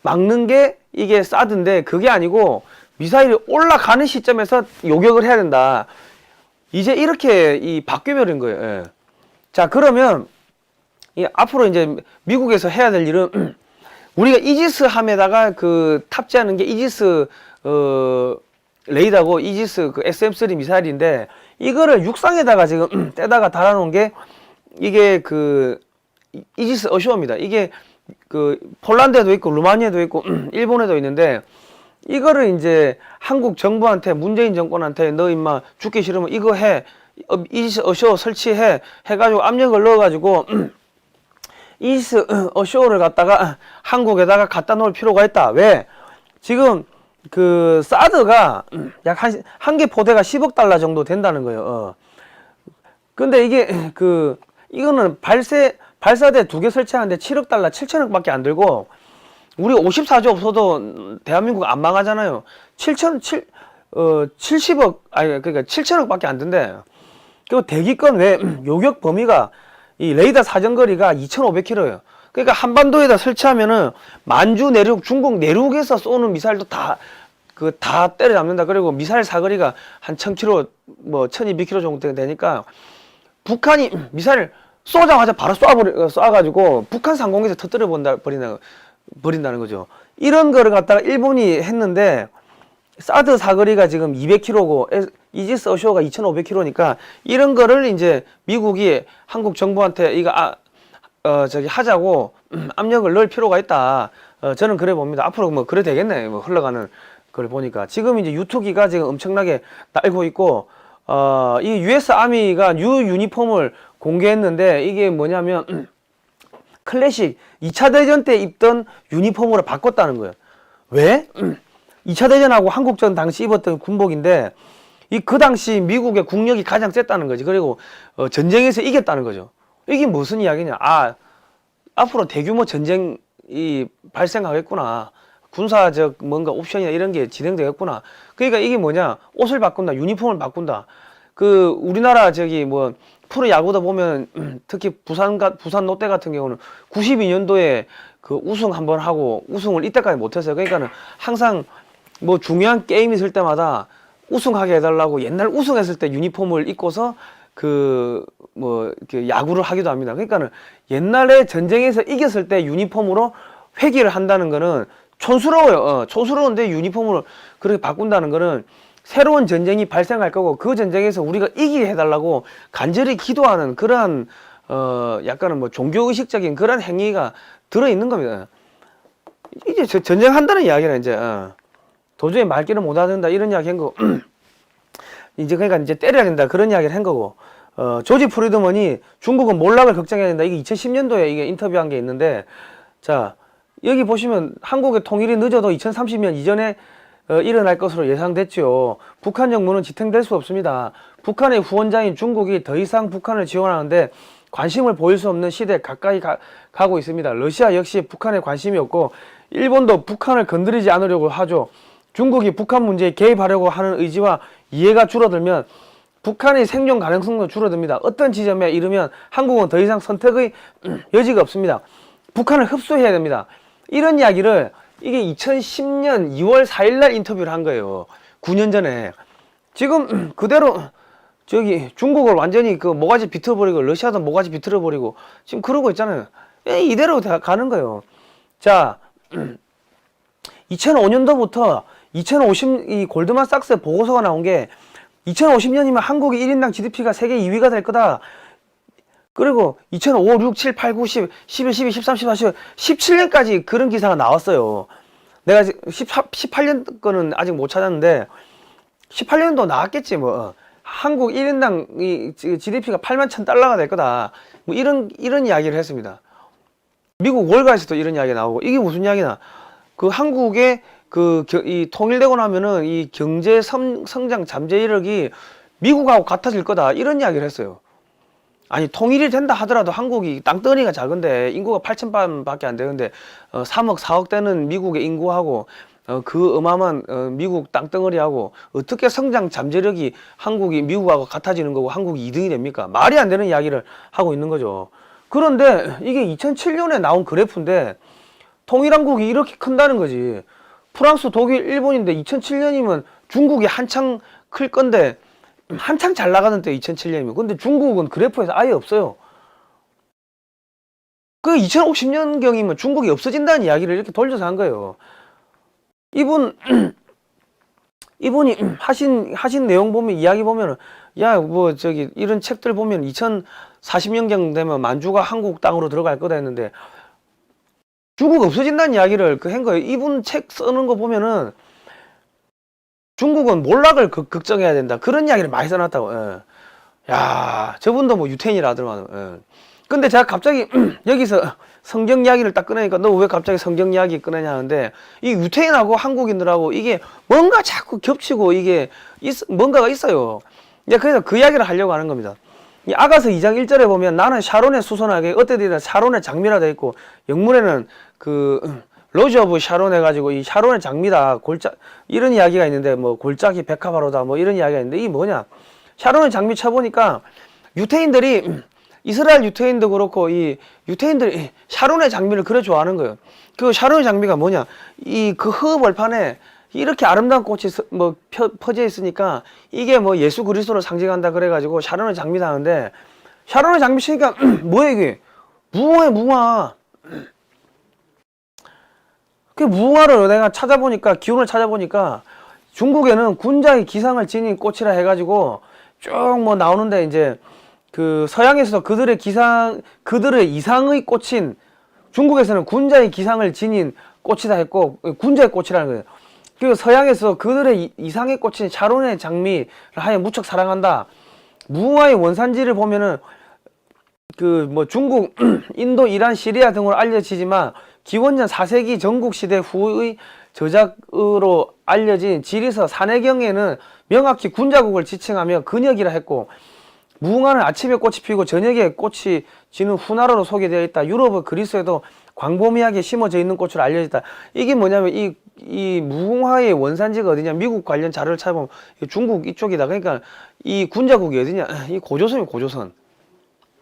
A: 막는 게 이게 사드인데 그게 아니고 미사일이 올라가는 시점에서 요격을 해야 된다. 이제 이렇게 바뀌어버린 거예요. 예. 자 그러면 앞으로 이제 미국에서 해야 될 일은 우리가 이지스 함에다가 그 탑재하는 게 이지스 레이더고 이지스 그 SM-3 미사일인데 이거를 육상에다가 지금 떼다가 달아놓은 게 이게 그 이지스 어쇼어입니다. 이게 그 폴란드에도 있고 루마니아에도 있고 일본에도 있는데 이거를 이제 한국 정부한테 문재인 정권한테 너 임마 죽기 싫으면 이거 해 이지스 어쇼어 설치해 해가지고 압력을 넣어가지고 이지스 어쇼어를 갖다가 한국에다가 갖다 놓을 필요가 있다. 왜? 지금 그 사드가 약 한 개 포대가 10억 달러 정도 된다는 거예요. 근데 이게 이거는 발사대 2개 설치하는데 7억 달러 7천억밖에 안 들고 우리 54조 없어도 대한민국 안 망하잖아요. 70억 아니 그러니까 7천억밖에 안 든대. 그리고 대기권 외 요격 범위가 이 레이더 사정거리가 2,500km예요. 그러니까 한반도에다 설치하면은 만주 내륙, 중국 내륙에서 쏘는 미사일도 다 때려잡는다. 그리고 미사일 사거리가 한 1,000km, 뭐 1,200km 정도 되니까 북한이 미사일 쏘자마자 바로 쏴가지고 북한 상공에서 터뜨려 버린다는 거죠. 이런 거를 갖다가 일본이 했는데 사드 사거리가 지금 200km고 이지스 어쇼어가 2,500km니까 이런 거를 이제 미국이 한국 정부한테 이거 하자고 압력을 넣을 필요가 있다. 저는 그래 봅니다. 앞으로 뭐 그래 되겠네. 뭐 흘러가는 걸 보니까 지금 이제 유투기가 지금 엄청나게 날고 있고 이 US 아미가 뉴 유니폼을 공개했는데 이게 뭐냐면 클래식 2차 대전 때 입던 유니폼으로 바꿨다는 거예요. 왜? 2차 대전하고 한국전 당시 입었던 군복인데 그 당시 미국의 국력이 가장 셌다는 거지. 그리고 전쟁에서 이겼다는 거죠. 이게 무슨 이야기냐? 앞으로 대규모 전쟁이 발생하겠구나. 군사적 뭔가 옵션이나 이런 게 진행되겠구나. 그러니까 이게 뭐냐? 옷을 바꾼다, 유니폼을 바꾼다. 우리나라 프로 야구도 보면 특히 부산 롯데 같은 경우는 92년도에 우승 한번 하고 우승을 이때까지 못했어요. 그러니까는 항상 뭐 중요한 게임 있을 때마다 우승하게 해달라고 옛날 우승했을 때 유니폼을 입고서 야구를 하기도 합니다. 그러니까는 옛날에 전쟁에서 이겼을 때 유니폼으로 회귀를 한다는 거는 촌스러워요. 촌스러운데 유니폼으로 그렇게 바꾼다는 거는 새로운 전쟁이 발생할 거고 그 전쟁에서 우리가 이기게 해달라고 간절히 기도하는 그러한 약간은 뭐 종교의식적인 그런 행위가 들어있는 겁니다. 이제 전쟁한다는 이야기는 이제 도저히 말귀를 못 알아듣는다 이런 이야기 한 거고 이제 그러니까 이제 때려야 된다 그런 이야기를 한 거고 조지 프리드먼이 중국은 몰락을 걱정해야 된다 이게 2010년도에 이게 인터뷰한 게 있는데 자 여기 보시면 한국의 통일이 늦어도 2030년 이전에 일어날 것으로 예상됐죠. 북한 정부는 지탱될 수 없습니다. 북한의 후원자인 중국이 더 이상 북한을 지원하는데 관심을 보일 수 없는 시대에 가까이 가고 있습니다. 러시아 역시 북한에 관심이 없고 일본도 북한을 건드리지 않으려고 하죠. 중국이 북한 문제에 개입하려고 하는 의지와 이해가 줄어들면 북한의 생존 가능성도 줄어듭니다. 어떤 지점에 이르면 한국은 더 이상 선택의 여지가 없습니다. 북한을 흡수해야 됩니다. 이런 이야기를 이게 2010년 2월 4일날 인터뷰를 한 거예요. 9년 전에. 지금 그대로 저기 중국을 완전히 그 모가지 비틀어버리고 러시아도 모가지 비틀어버리고 지금 그러고 있잖아요. 이대로 가는 거예요. 자 2005년도부터 2050 이 골드만삭스 보고서가 나온 게 2050년이면 한국이 1인당 GDP가 세계 2위가 될 거다. 그리고 2005, 6, 7, 8, 9, 10, 11, 12, 13, 14, 15, 17년까지 그런 기사가 나왔어요. 내가 18년 거는 아직 못 찾았는데 18년도 나왔겠지 뭐. 한국 1인당 이 GDP가 81,000달러가 될 거다. 뭐 이런 이야기를 했습니다. 미국 월가에서도 이런 이야기가 나오고 이게 무슨 이야기나? 그 한국의 이 통일되고 나면은 이 경제 성장 잠재 이력이 미국하고 같아질 거다. 이런 이야기를 했어요. 아니 통일이 된다 하더라도 한국이 땅덩어리가 작은데 인구가 8,000밖에 안 되는데 3억 4억 되는 미국의 인구하고 그 어마어마한 미국 땅덩어리하고 어떻게 성장 잠재력이 한국이 미국하고 같아지는 거고 한국이 2등이 됩니까? 말이 안 되는 이야기를 하고 있는 거죠. 그런데 이게 2007년에 나온 그래프인데 통일한국이 이렇게 큰다는 거지. 프랑스, 독일, 일본인데 2007년이면 중국이 한창 클 건데 한창 잘 나가는 때 2007년이면 근데 중국은 그래프에서 아예 없어요. 그 2050년경이면 중국이 없어진다는 이야기를 이렇게 돌려서 한 거예요. 이분이 하신 내용 보면 이야기 보면은 야 뭐 저기 이런 책들 보면 2040년경 되면 만주가 한국 땅으로 들어갈 거다 했는데 중국 없어진다는 이야기를 한 거예요. 이분 책 쓰는 거 보면은 중국은 몰락을 걱정해야 된다. 그런 이야기를 많이 써놨다고. 예. 야, 저분도 뭐 유태인이라 하더만. 예. 근데 제가 갑자기 여기서 성경 이야기를 딱 꺼내니까 너 왜 갑자기 성경 이야기 꺼내냐 하는데 이 유태인하고 한국인들하고 이게 뭔가 자꾸 겹치고 이게 뭔가가 있어요. 그래서 그 이야기를 하려고 하는 겁니다. 이 아가서 2장 1절에 보면 나는 샤론의 수선하게 어때되다 샤론의 장미라 되어 있고 영문에는 그 로즈 오브 샤론 해가지고 이 샤론의 장미다 골짝 이런 이야기가 있는데 뭐 골짜기 백합화로다 뭐 이런 이야기가 있는데 이게 뭐냐 샤론의 장미 쳐보니까 유태인들이 이스라엘 유태인도 그렇고 이 유태인들이 샤론의 장미를 그래 좋아하는 거예요. 그 샤론의 장미가 뭐냐 이 그 흙벌판에 이렇게 아름다운 꽃이 뭐 퍼져 있으니까 이게 뭐 예수 그리스도를 상징한다 그래가지고 샤론의 장미다 하는데 샤론의 장미 치니까 뭐야 이게 무화에 무화. 그 무화를 내가 찾아보니까 기운을 찾아보니까 중국에는 군자의 기상을 지닌 꽃이라 해가지고 쭉 뭐 나오는데 이제 그 서양에서도 그들의 이상의 꽃인 중국에서는 군자의 기상을 지닌 꽃이다 했고 군자의 꽃이라는 거예요. 그 서양에서 그들의 이상의 꽃인 샤론의 장미를 하여 무척 사랑한다. 무화의 원산지를 보면은 그 뭐 중국, 인도, 이란, 시리아 등으로 알려지지만 기원전 4세기 전국시대 후의 저작으로 알려진 지리서 산해경에는 명확히 군자국을 지칭하며 근역이라 했고 무궁화는 아침에 꽃이 피고 저녁에 꽃이 지는 훈화로로 소개되어 있다. 유럽의 그리스에도 광범위하게 심어져 있는 꽃으로 알려졌다. 이게 뭐냐면 이 무궁화의 원산지가 어디냐 미국 관련 자료를 찾아보면 중국 이쪽이다. 그러니까 이 군자국이 어디냐 이 고조선이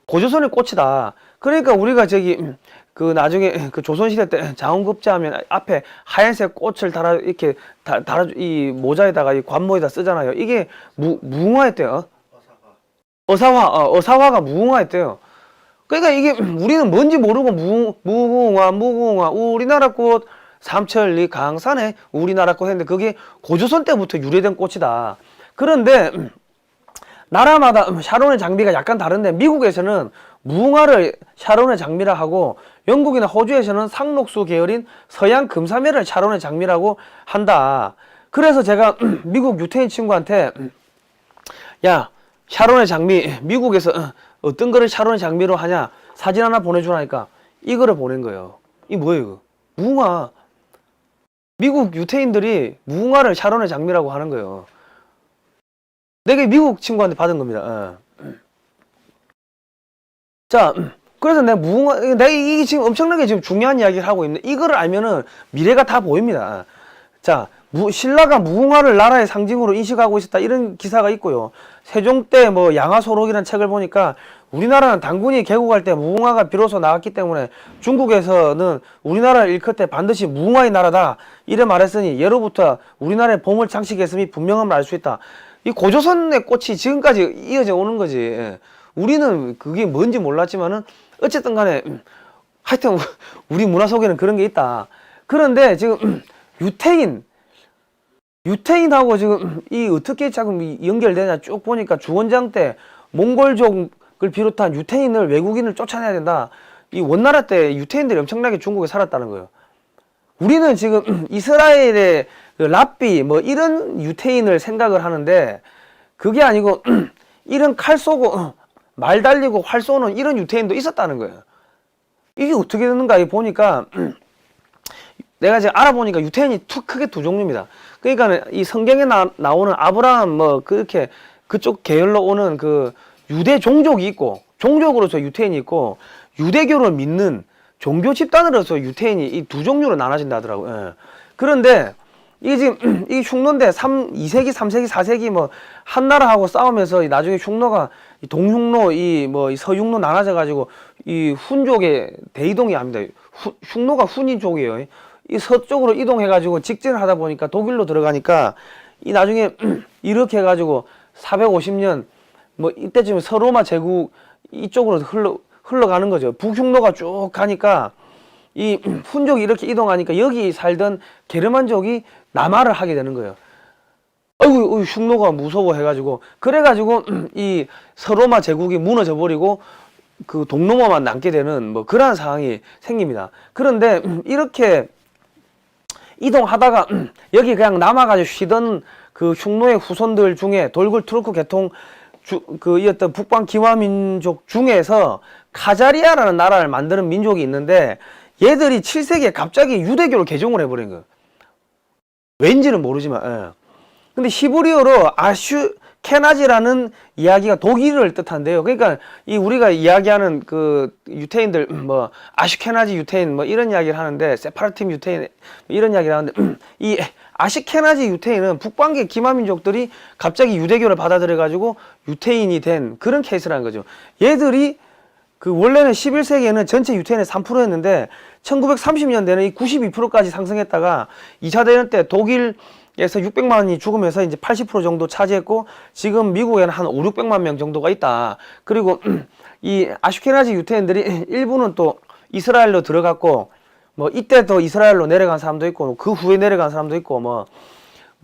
A: 고조선의 꽃이다. 그러니까 우리가 저기 그 나중에 그 조선시대 때 장원급제 하면 앞에 하얀색 꽃을 달아 이렇게 달아 이 모자에다가 이 관모에다 쓰잖아요. 이게 무궁화였대요. 어사화가 무궁화였대요. 그러니까 이게 우리는 뭔지 모르고 무궁화 우리나라 꽃 삼천리 강산에 우리나라 꽃 했는데 그게 고조선 때부터 유래된 꽃이다. 그런데 나라마다 샤론의 장미가 약간 다른데 미국에서는 무궁화를 샤론의 장미라 하고 영국이나 호주에서는 상록수 계열인 서양 금사매를 샤론의 장미라고 한다. 그래서 제가 미국 유태인 친구한테 야, 샤론의 장미, 미국에서 어떤 거를 샤론의 장미로 하냐, 사진 하나 보내주라니까 이거를 보낸 거예요. 이 뭐예요 이거? 무궁화. 미국 유태인들이 무궁화를 샤론의 장미라고 하는 거예요. 내가 미국 친구한테 받은 겁니다. 자, 그래서 내가 내가 이게 지금 엄청나게 지금 중요한 이야기를 하고 있는데, 이거를 알면은 미래가 다 보입니다. 자, 신라가 무궁화를 나라의 상징으로 인식하고 있었다, 이런 기사가 있고요. 세종 때 뭐 양화소록이라는 책을 보니까 우리나라는 단군이 개국할 때 무궁화가 비로소 나왔기 때문에 중국에서는 우리나라를 일컫때 반드시 무궁화의 나라다, 이래 말했으니 예로부터 우리나라의 보물 장식했음이 분명함을 알 수 있다. 이 고조선의 꽃이 지금까지 이어져 오는 거지. 예. 우리는 그게 뭔지 몰랐지만은 어쨌든 간에 하여튼 우리 문화 속에는 그런 게 있다. 그런데 지금 유태인하고 지금 이 어떻게 자꾸 연결되냐 쭉 보니까 주원장 때 몽골족을 비롯한 유태인을, 외국인을 쫓아내야 된다. 이 원나라 때 유태인들이 엄청나게 중국에 살았다는 거예요. 우리는 지금 이스라엘의 그 랍비 뭐 이런 유태인을 생각을 하는데, 그게 아니고 이런 칼 쏘고 말 달리고 활 쏘는 이런 유태인도 있었다는 거예요. 이게 어떻게 되는가 보니까 내가 이제 알아보니까 유태인이 크게 두 종류입니다. 그러니까 이 성경에 나오는 아브라함 뭐 그렇게 그쪽 계열로 오는 그 유대 종족이 있고, 종족으로서 유태인이 있고, 유대교를 믿는 종교 집단으로서 유태인이 이 두 종류로 나눠진다 하더라고요. 예. 그런데 이게 지금 이 흉노인데 2세기, 3세기, 4세기 뭐 한나라하고 싸우면서 나중에 흉노가 동흉노, 이 서흉노 나눠져 가지고 이 훈족의 대이동이 아닙니다. 흉노가 훈인족이에요. 이 서쪽으로 이동해 가지고 직진을 하다 보니까 독일로 들어가니까 이 나중에 이렇게 해 가지고 450년 뭐 이때쯤에 서로마 제국 이쪽으로 흘러가는 거죠. 북흉노가 쭉 가니까 이 훈족이 이렇게 이동하니까 여기 살던 게르만족이 남하를 하게 되는 거예요. 어이구, 흉노가 무서워 해가지고, 그래가지고 이 서로마 제국이 무너져 버리고 그 동로마만 남게 되는 뭐 그러한 상황이 생깁니다. 그런데 이렇게 이동하다가 여기 그냥 남아가지고 쉬던 그 흉노의 후손들 중에 돌굴 투르크 계통 이었던 북방 기와민족 중에서 카자리아라는 나라를 만드는 민족이 있는데, 얘들이 7세기에 갑자기 유대교를 개종을 해버린 거예요. 왠지는 모르지만. 예. 근데 히브리어로 아슈케나지라는 이야기가 독일을 뜻한대요. 그러니까 이 우리가 이야기하는 그 유태인들 뭐 아슈케나지 유태인 뭐 이런 이야기를 하는데, 세파르팀 유태인 이런 이야기를 하는데 이 아시케나지 유태인은 북방계 기마민족들이 갑자기 유대교를 받아들여 가지고 유태인이 된 그런 케이스라는 거죠. 얘들이 그 원래는 11세기에는 전체 유태인의 3%였는데 1930년대는 이 92%까지 상승했다가 2차 대전 때 독일에서 600만이 죽으면서 이제 80% 정도 차지했고, 지금 미국에는 한 5, 600만 명 정도가 있다. 그리고 이 아슈케나지 유태인들이 일부는 또 이스라엘로 들어갔고, 뭐 이때 더 이스라엘로 내려간 사람도 있고, 그 후에 내려간 사람도 있고, 뭐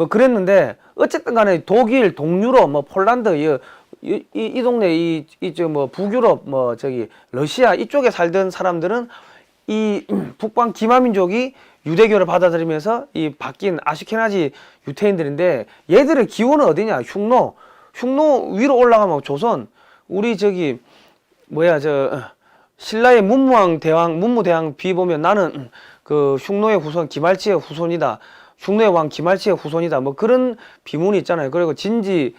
A: 그랬는데, 어쨌든 간에 독일, 동유럽, 뭐 폴란드, 이 동네, 북유럽, 러시아 이쪽에 살던 사람들은 이 북방 기마민족이 유대교를 받아들이면서 이 바뀐 아시케나지 유태인들인데, 얘들의 기원은 어디냐? 흉노 위로 올라가면 조선, 우리 신라의 문무대왕 비 보면 나는 그 흉노의 후손 기말치의 후손이다. 흉노의 왕 기말치의 후손이다. 뭐 그런 비문이 있잖아요. 그리고 진지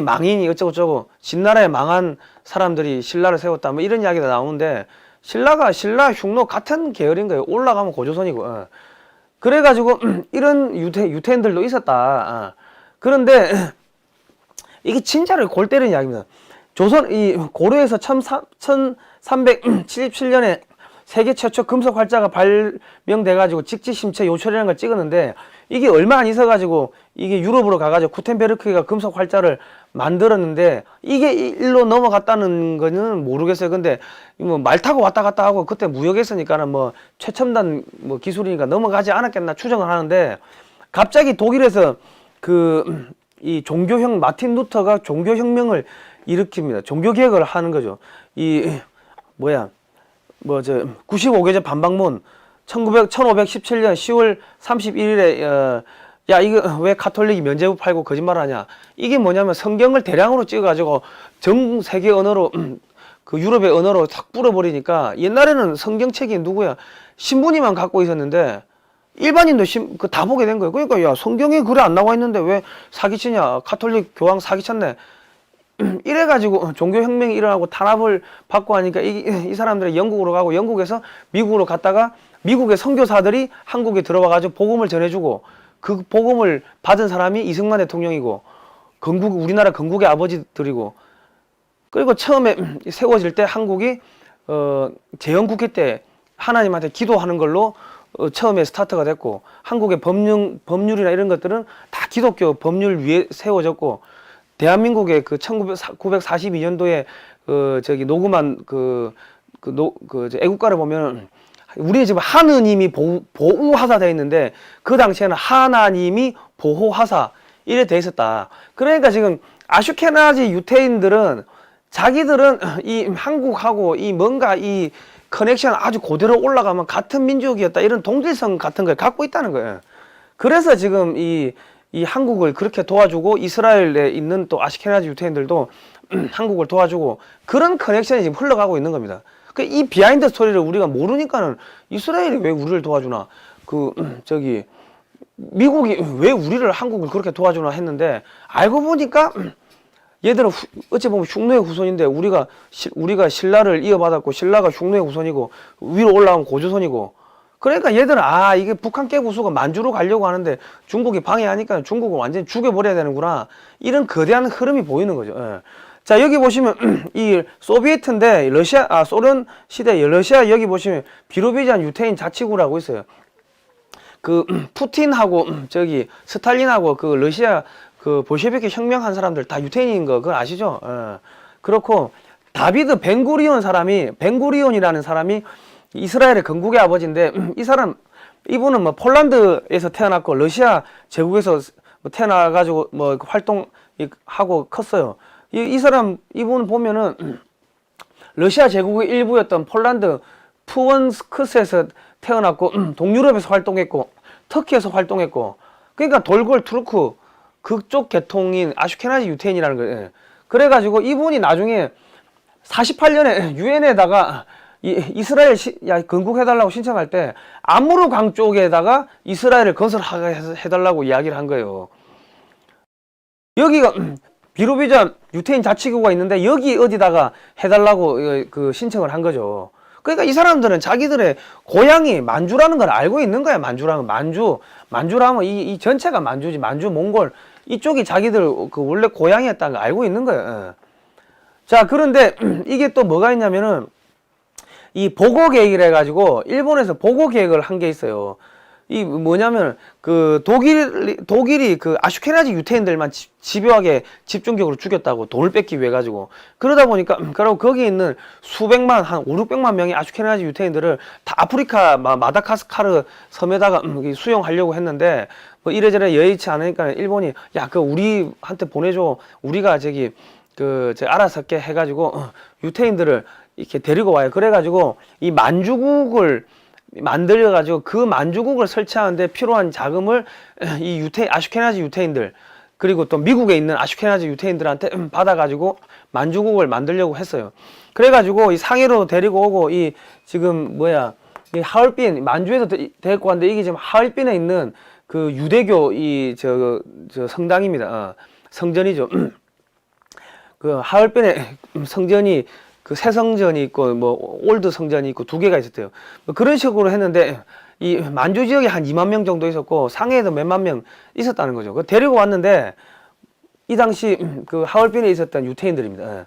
A: 망인이 어쩌고저쩌고 진나라에 망한 사람들이 신라를 세웠다. 뭐 이런 이야기가 나오는데, 신라 흉노 같은 계열인 거예요. 올라가면 고조선이고. 그래가지고 이런 유태인들도 있었다. 그런데 이게 진짜로 골 때리는 이야기입니다. 고려에서 1377년에 세계 최초 금속 활자가 발명돼가지고 직지심체 요철이라는 걸 찍었는데, 이게 얼마 안 있어가지고 이게 유럽으로 가가지고 구텐베르크가 금속 활자를 만들었는데, 이게 일로 넘어갔다는 거는 모르겠어요. 근데 뭐 말 타고 왔다 갔다 하고 그때 무역했으니까는 뭐 최첨단 뭐 기술이니까 넘어가지 않았겠나 추정을 하는데, 갑자기 독일에서 이 종교형 마틴 루터가 종교혁명을 일으킵니다. 종교개혁을 하는 거죠. 95개제 반박문 1517년 10월 31일에 야, 이거 왜 카톨릭이 면죄부 팔고 거짓말하냐? 이게 뭐냐면 성경을 대량으로 찍어가지고 전 세계 언어로 그 유럽의 언어로 탁 뿌려버리니까 옛날에는 성경책이 누구야? 신부님만 갖고 있었는데 일반인도 다 보게 된 거예요. 그러니까 야, 성경에 글이 안 나와 있는데 왜 사기치냐? 카톨릭 교황 사기쳤네. 이래가지고 종교혁명이 일어나고 탄압을 받고 하니까 이 사람들이 영국으로 가고 영국에서 미국으로 갔다가 미국의 선교사들이 한국에 들어와가지고 복음을 전해주고 그 복음을 받은 사람이 이승만 대통령이고 우리나라 건국의 아버지들이고 그리고 처음에 세워질 때 한국이 제헌국회 때 하나님한테 기도하는 걸로 처음에 스타트가 됐고 한국의 법률이나 이런 것들은 다 기독교 법률 위에 세워졌고 대한민국의 그 1942년도에 녹음한 애국가를 보면 우리 지금 하느님이 보우하사 되어 있는데 그 당시에는 하나님이 보호하사 이래 돼 있었다. 그러니까 지금 아슈케나지 유태인들은 자기들은 이 한국하고 이 뭔가 이 커넥션 아주 그대로 올라가면 같은 민족이었다 이런 동질성 같은 걸 갖고 있다는 거예요. 그래서 지금 이 한국을 그렇게 도와주고 이스라엘에 있는 또 아시케나지 유태인들도 한국을 도와주고 그런 커넥션이 지금 흘러가고 있는 겁니다. 이 비하인드 스토리를 우리가 모르니까는 이스라엘이 왜 우리를 도와주나 미국이 왜 우리를 한국을 그렇게 도와주나 했는데 알고 보니까 얘들은 어찌 보면 흉노의 후손인데 우리가 신라를 이어받았고 신라가 흉노의 후손이고 위로 올라온 고조선이고 그러니까 얘들은 이게 북한 깨부수고 만주로 가려고 하는데 중국이 방해하니까 중국을 완전히 죽여버려야 되는구나 이런 거대한 흐름이 보이는 거죠. 예. 자 여기 보시면 이 소비에트인데 소련 시대 러시아 여기 보시면 비로비잔 유태인 자치구라고 있어요. 그 푸틴하고 스탈린하고 그 러시아 그 볼셰비키 혁명한 사람들 다 유태인인 거 그거 아시죠? 예. 그렇고 다비드 벤구리온이라는 사람이 이스라엘의 건국의 아버지인데 이분은 뭐 폴란드에서 태어났고 러시아 제국에서 태어나가지고 뭐 활동하고 컸어요. 이분 보면은 러시아 제국의 일부였던 폴란드 푸원스크스에서 태어났고 동유럽에서 활동했고 터키에서 활동했고 그러니까 돌골 투르크 그쪽 계통인 아슈케나지 유태인이라는 거예요. 그래가지고 이분이 나중에 48년에 유엔에다가 이스라엘 건국해달라고 신청할 때 아무르강 쪽에다가 이스라엘을 건설하게 해달라고 이야기를 한 거예요. 여기가 비로비잔 유태인 자치구가 있는데 여기 어디다가 해달라고 그 신청을 한 거죠. 그러니까 이 사람들은 자기들의 고향이 만주라는 걸 알고 있는 거야. 만주라면 만주라면 이 전체가 만주지. 만주 몽골 이쪽이 자기들 그 원래 고향이었다는 걸 알고 있는 거예요. 자 그런데 이게 또 뭐가 있냐면은 이 보고 계획이라 해가지고 일본에서 보고 계획을 한 게 있어요. 이 뭐냐면 그 독일이 그 아슈케나지 유태인들만 집요하게 집중적으로 죽였다고 돈을 뺏기 위해 가지고 그러다 보니까 그리고 거기 있는 수백만 한 5,600만 명의 아슈케나지 유태인들을 다 아프리카 마다가스카르 섬에다가 수용하려고 했는데 뭐 이래저래 여의치 않으니까 일본이 야 그 우리한테 보내줘 우리가 알아서 게 해가지고 유태인들을 이렇게 데리고 와요. 그래가지고 이 만주국을 만들어가지고 그 만주국을 설치하는데 필요한 자금을 이 아슈케나지 유태인들 그리고 또 미국에 있는 아슈케나지 유태인들한테 받아가지고 만주국을 만들려고 했어요. 그래가지고 이 상해로 데리고 오고 이 하얼빈 만주에서 데리고 왔는데 이게 지금 하얼빈에 있는 그 유대교 성당입니다. 성전이죠. 그 하얼빈에 성전이 그 새 성전이 있고 뭐 올드 성전이 있고 두 개가 있었대요. 뭐 그런 식으로 했는데 이 만주 지역에 한 2만 명 정도 있었고 상해에도 몇만 명 있었다는 거죠. 그 데리고 왔는데 이 당시 그 하얼빈에 있었던 유태인들입니다.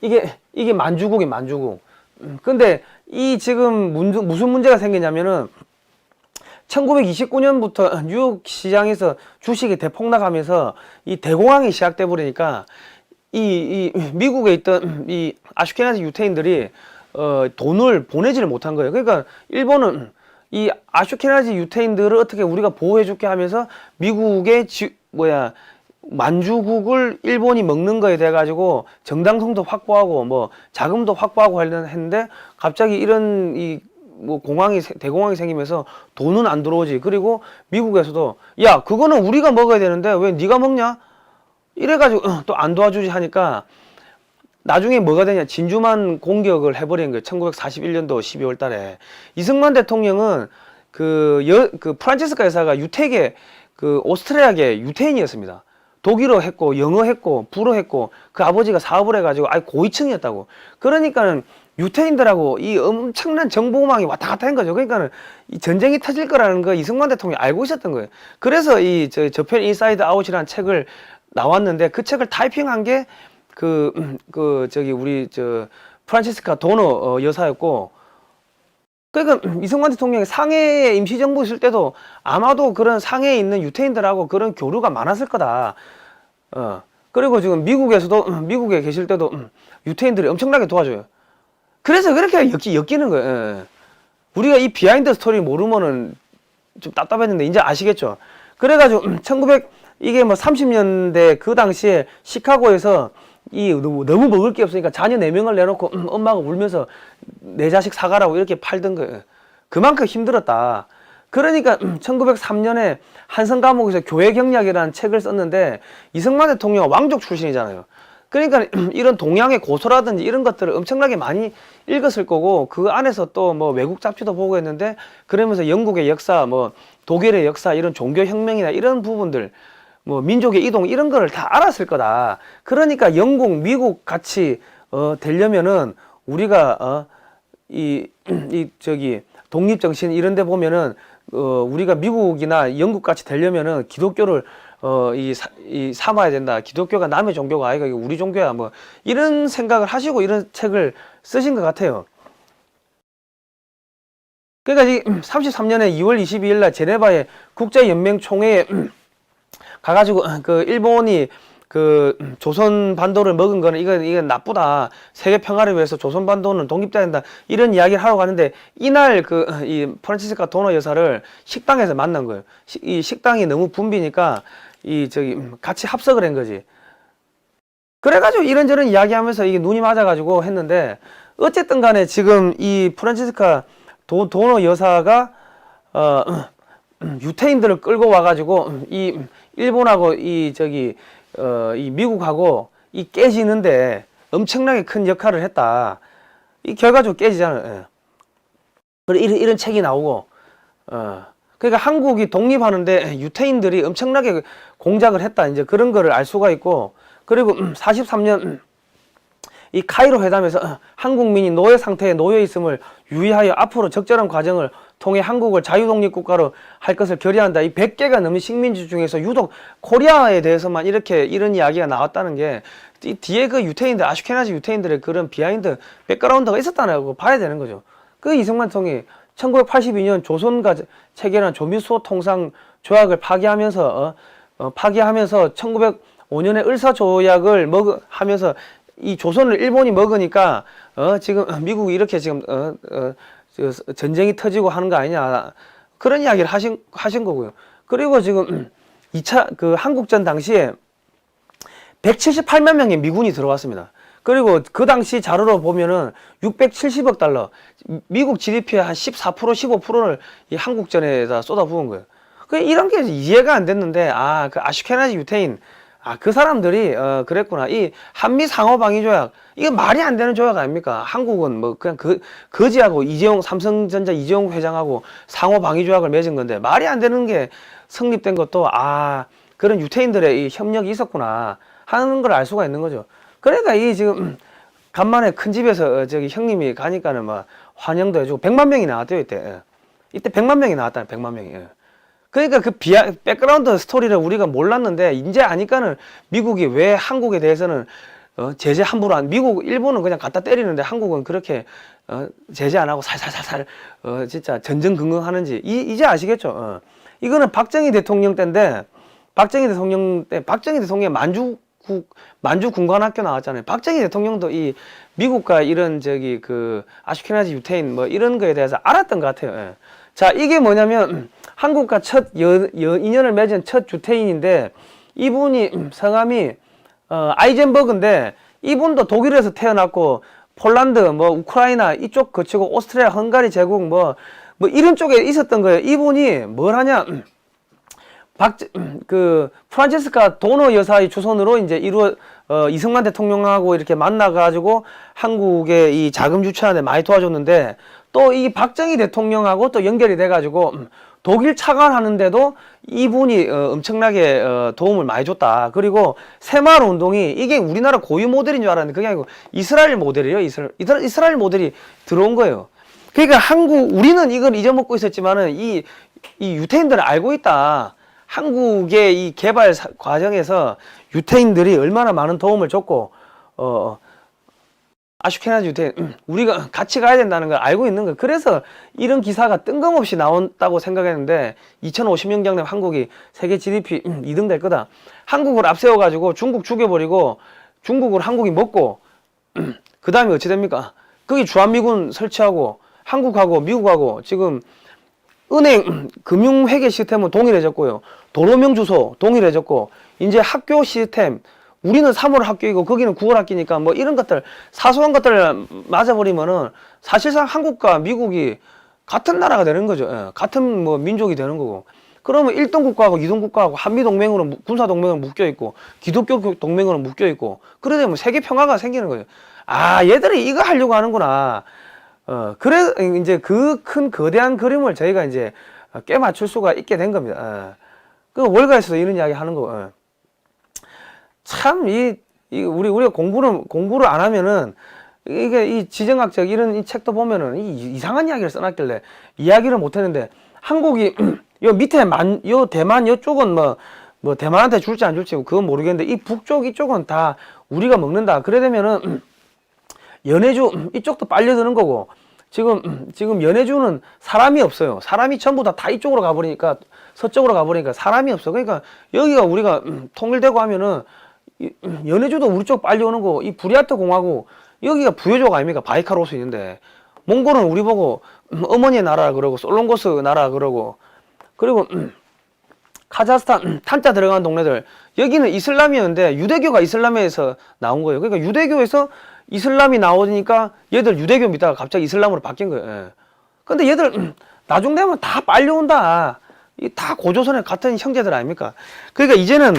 A: 이게 만주국이 만주국. 근데 이 지금 무슨 문제가 생기냐면은 1929년부터 뉴욕 시장에서 주식이 대폭락하면서 이 대공황이 시작돼 버리니까 이 미국에 있던 이 아슈케나지 유태인들이 돈을 보내지를 못한 거예요. 그러니까 일본은 이 아슈케나지 유태인들을 어떻게 우리가 보호해줄게 하면서 미국의 만주국을 일본이 먹는 거에 대해 가지고 정당성도 확보하고 뭐 자금도 확보하고 하려는 했는데 갑자기 이런 뭐 대공황이 생기면서 돈은 안 들어오지. 그리고 미국에서도 야, 그거는 우리가 먹어야 되는데 왜 네가 먹냐? 이래가지고 또 안 도와주지 하니까 나중에 뭐가 되냐? 진주만 공격을 해버린 거예요. 1941년도 12월 달에. 이승만 대통령은 그 프란치스카 여사가 유태계, 그 오스트리아계 유태인이었습니다. 독일어 했고, 영어 했고, 불어 했고, 그 아버지가 사업을 해가지고 아예 고위층이었다고. 그러니까는 유태인들하고 이 엄청난 정보망이 왔다 갔다 한 거죠. 그러니까는 이 전쟁이 터질 거라는 거 이승만 대통령이 알고 있었던 거예요. 그래서 이 저편 인사이드 아웃이라는 책을 나왔는데 그 책을 타이핑한 게 우리 프란치스카 도너 여사였고, 그러니까 이승만 대통령이 상해에 임시정부 있을 때도 아마도 그런 상해에 있는 유태인들하고 그런 교류가 많았을 거다. 그리고 지금 미국에 계실 때도 유태인들이 엄청나게 도와줘요. 그래서 그렇게 엮이는 거예요. 예. 우리가 이 비하인드 스토리 모르면은 좀 답답했는데 이제 아시겠죠? 그래가지고 이게 뭐 30년대 그 당시에 시카고에서 너무 먹을 게 없으니까 자녀 4명을 내놓고 엄마가 울면서 내 자식 사가라고 이렇게 팔던 거예요. 그만큼 힘들었다. 그러니까 1903년에 한성감옥에서 교회경략이라는 책을 썼는데 이승만 대통령은 왕족 출신이잖아요. 그러니까 이런 동양의 고서라든지 이런 것들을 엄청나게 많이 읽었을 거고, 그 안에서 또 뭐 외국 잡지도 보고 했는데, 그러면서 영국의 역사, 뭐 독일의 역사, 이런 종교혁명이나 이런 부분들, 뭐 민족의 이동 이런 거를 다 알았을 거다. 그러니까 영국, 미국 같이 되려면은 우리가 독립정신 이런 데 보면은 우리가 미국이나 영국 같이 되려면은 기독교를 삼아야 된다. 기독교가 남의 종교가 아니고 우리 종교야. 뭐 이런 생각을 하시고 이런 책을 쓰신 것 같아요. 그러니까 33년에 2월 22일 날 제네바의 국제연맹 총회에 가가지고 그 일본이 그 조선 반도를 먹은 거는 이건 나쁘다. 세계 평화를 위해서 조선 반도는 독립돼야 된다. 이런 이야기를 하러 가는데 이날 이 프란치스카 도너 여사를 식당에서 만난 거예요. 이 식당이 너무 붐비니까 같이 합석을 한 거지. 그래가지고 이런저런 이야기하면서 이게 눈이 맞아가지고 했는데, 어쨌든 간에 지금 이 프란치스카 도너 여사가 유태인들을 끌고 와가지고 이 일본하고 이 미국하고 깨지는데 엄청나게 큰 역할을 했다. 이 결과적으로 깨지잖아요. 예. 그래 이런 책이 나오고, 그러니까 한국이 독립하는데 유태인들이 엄청나게 공작을 했다. 이제 그런 거를 알 수가 있고, 그리고 43년 이 카이로 회담에서 한국민이 노예 상태에 놓여 있음을 유의하여 앞으로 적절한 과정을 통해 한국을 자유독립국가로 할 것을 결의한다. 이 100개가 넘는 식민지 중에서 유독 코리아에 대해서만 이런 이야기가 나왔다는 게, 이 뒤에 그 유태인들, 아슈케나지 유태인들의 그런 비하인드 백그라운드가 있었다고 봐야 되는 거죠. 그 이승만 대통령이 1982년 조선과 체결한 조미수호 통상 조약을 파기하면서 1905년에 을사조약을 하면서 이 조선을 일본이 먹으니까 지금 미국이 이렇게 지금 전쟁이 터지고 하는 거 아니냐, 그런 이야기를 하신 거고요. 그리고 지금 2차 한국전 당시에 178만 명의 미군이 들어왔습니다. 그리고 그 당시 자료로 보면은 670억 달러, 미국 GDP의 한 14%, 15%를 이 한국전에다 쏟아부은 거예요. 이런 게 이해가 안 됐는데, 그 아슈케나지 유태인, 그 사람들이 그랬구나. 이 한미 상호 방위 조약, 이게 말이 안 되는 조약 아닙니까? 한국은 뭐 그냥 거지하고 삼성전자 이재용 회장하고 상호 방위 조약을 맺은 건데, 말이 안 되는 게 성립된 것도 그런 유태인들의 이 협력이 있었구나 하는 걸 알 수가 있는 거죠. 그러니까 지금 간만에 큰 집에서 형님이 가니까는 막 환영도 해주고 100만 명이 나왔대요. 이때 100만 명이 나왔다는, 100만 명이. 그러니까 백그라운드 스토리를 우리가 몰랐는데 이제 아니까는 미국이 왜 한국에 대해서는 제재 함부로 일본은 그냥 갖다 때리는데 한국은 그렇게 제재 안 하고 살살살살 진짜 전전긍긍하는지 이제 아시겠죠? 이거는 박정희 대통령 때인데, 박정희 대통령이 만주 군관학교 나왔잖아요. 박정희 대통령도 이 미국과 이런 아슈케나지 유태인 뭐 이런 거에 대해서 알았던 것 같아요. 자, 이게 뭐냐면 한국과 첫 인연을 맺은 첫 유태인인데, 이분이 성함이 아이젠버그인데, 이분도 독일에서 태어났고 폴란드, 뭐 우크라이나 이쪽 거치고 오스트리아, 헝가리 제국 뭐 이런 쪽에 있었던 거예요. 이분이 뭘 하냐? 프란체스카 도너 여사의 주선으로 이제 이승만 대통령하고 이렇게 만나가지고 한국의 이 자금 유치하는데 많이 도와줬는데, 또 이 박정희 대통령하고 또 연결이 돼가지고 독일 차관하는데도 이분이 엄청나게 도움을 많이 줬다. 그리고 새마을 운동이 이게 우리나라 고유 모델인 줄 알았는데 그게 아니고 이스라엘 모델이에요. 이스라엘 모델이 들어온 거예요. 그러니까 우리는 이걸 잊어먹고 있었지만은 이 유태인들은 알고 있다. 한국의 이 개발 과정에서 유태인들이 얼마나 많은 도움을 줬고, 아슈케나즈 유태인, 우리가 같이 가야 된다는 걸 알고 있는 거예요. 그래서 이런 기사가 뜬금없이 나온다고 생각했는데, 2050년 경내 한국이 세계 GDP 2등 될 거다. 한국을 앞세워가지고 중국 죽여버리고, 중국을 한국이 먹고, 그 다음에 어찌 됩니까? 거기 주한미군 설치하고, 한국하고 미국하고 지금 은행, 금융회계 시스템은 동일해졌고요. 도로명 주소 동일해졌고, 이제 학교 시스템, 우리는 3월 학교이고 거기는 9월 학기니까 뭐 이런 것들, 사소한 것들을 맞아버리면은 사실상 한국과 미국이 같은 나라가 되는 거죠. 예, 같은 뭐 민족이 되는 거고. 그러면 1등 국가하고 2등 국가하고 한미동맹으로, 군사동맹으로 묶여있고, 기독교 동맹으로 묶여있고, 그러다 보면 세계 평화가 생기는 거예요. 아, 얘들이 이거 하려고 하는구나. 그래, 이제 그 큰 거대한 그림을 저희가 이제 깨맞출 수가 있게 된 겁니다. 그 월가에서도 이런 이야기 하는 거. 참, 우리가 공부를 안 하면은, 이게 이 지정학적 이런 이 책도 보면은 이상한 이야기를 써놨길래 이야기를 못 했는데, 한국이, 요 밑에 요 대만 요쪽은 뭐 대만한테 줄지 안 줄지 그건 모르겠는데, 이 북쪽 이쪽은 다 우리가 먹는다. 그래 되면은, 연해주 이쪽도 빨려드는 거고, 지금 연해주는 사람이 없어요. 사람이 전부 다 이쪽으로 가버리니까, 서쪽으로 가버리니까 사람이 없어. 그러니까 여기가 우리가 통일되고 하면은 연해주도 우리 쪽 빨려오는 거, 이 부리아트 공화국, 여기가 부여족 아닙니까? 바이카로스 있는데, 몽골은 우리 보고 어머니의 나라 그러고, 솔롱고스 나라 그러고, 그리고 카자흐스탄 탄자 들어가는 동네들, 여기는 이슬람이었는데 유대교가 이슬람에서 나온 거예요. 그러니까 유대교에서 이슬람이 나오니까 얘들 유대교 믿다가 갑자기 이슬람으로 바뀐 거예요. 예. 근데 얘들 나중 되면 다 빨려온다. 다 고조선의 같은 형제들 아닙니까? 그러니까 이제는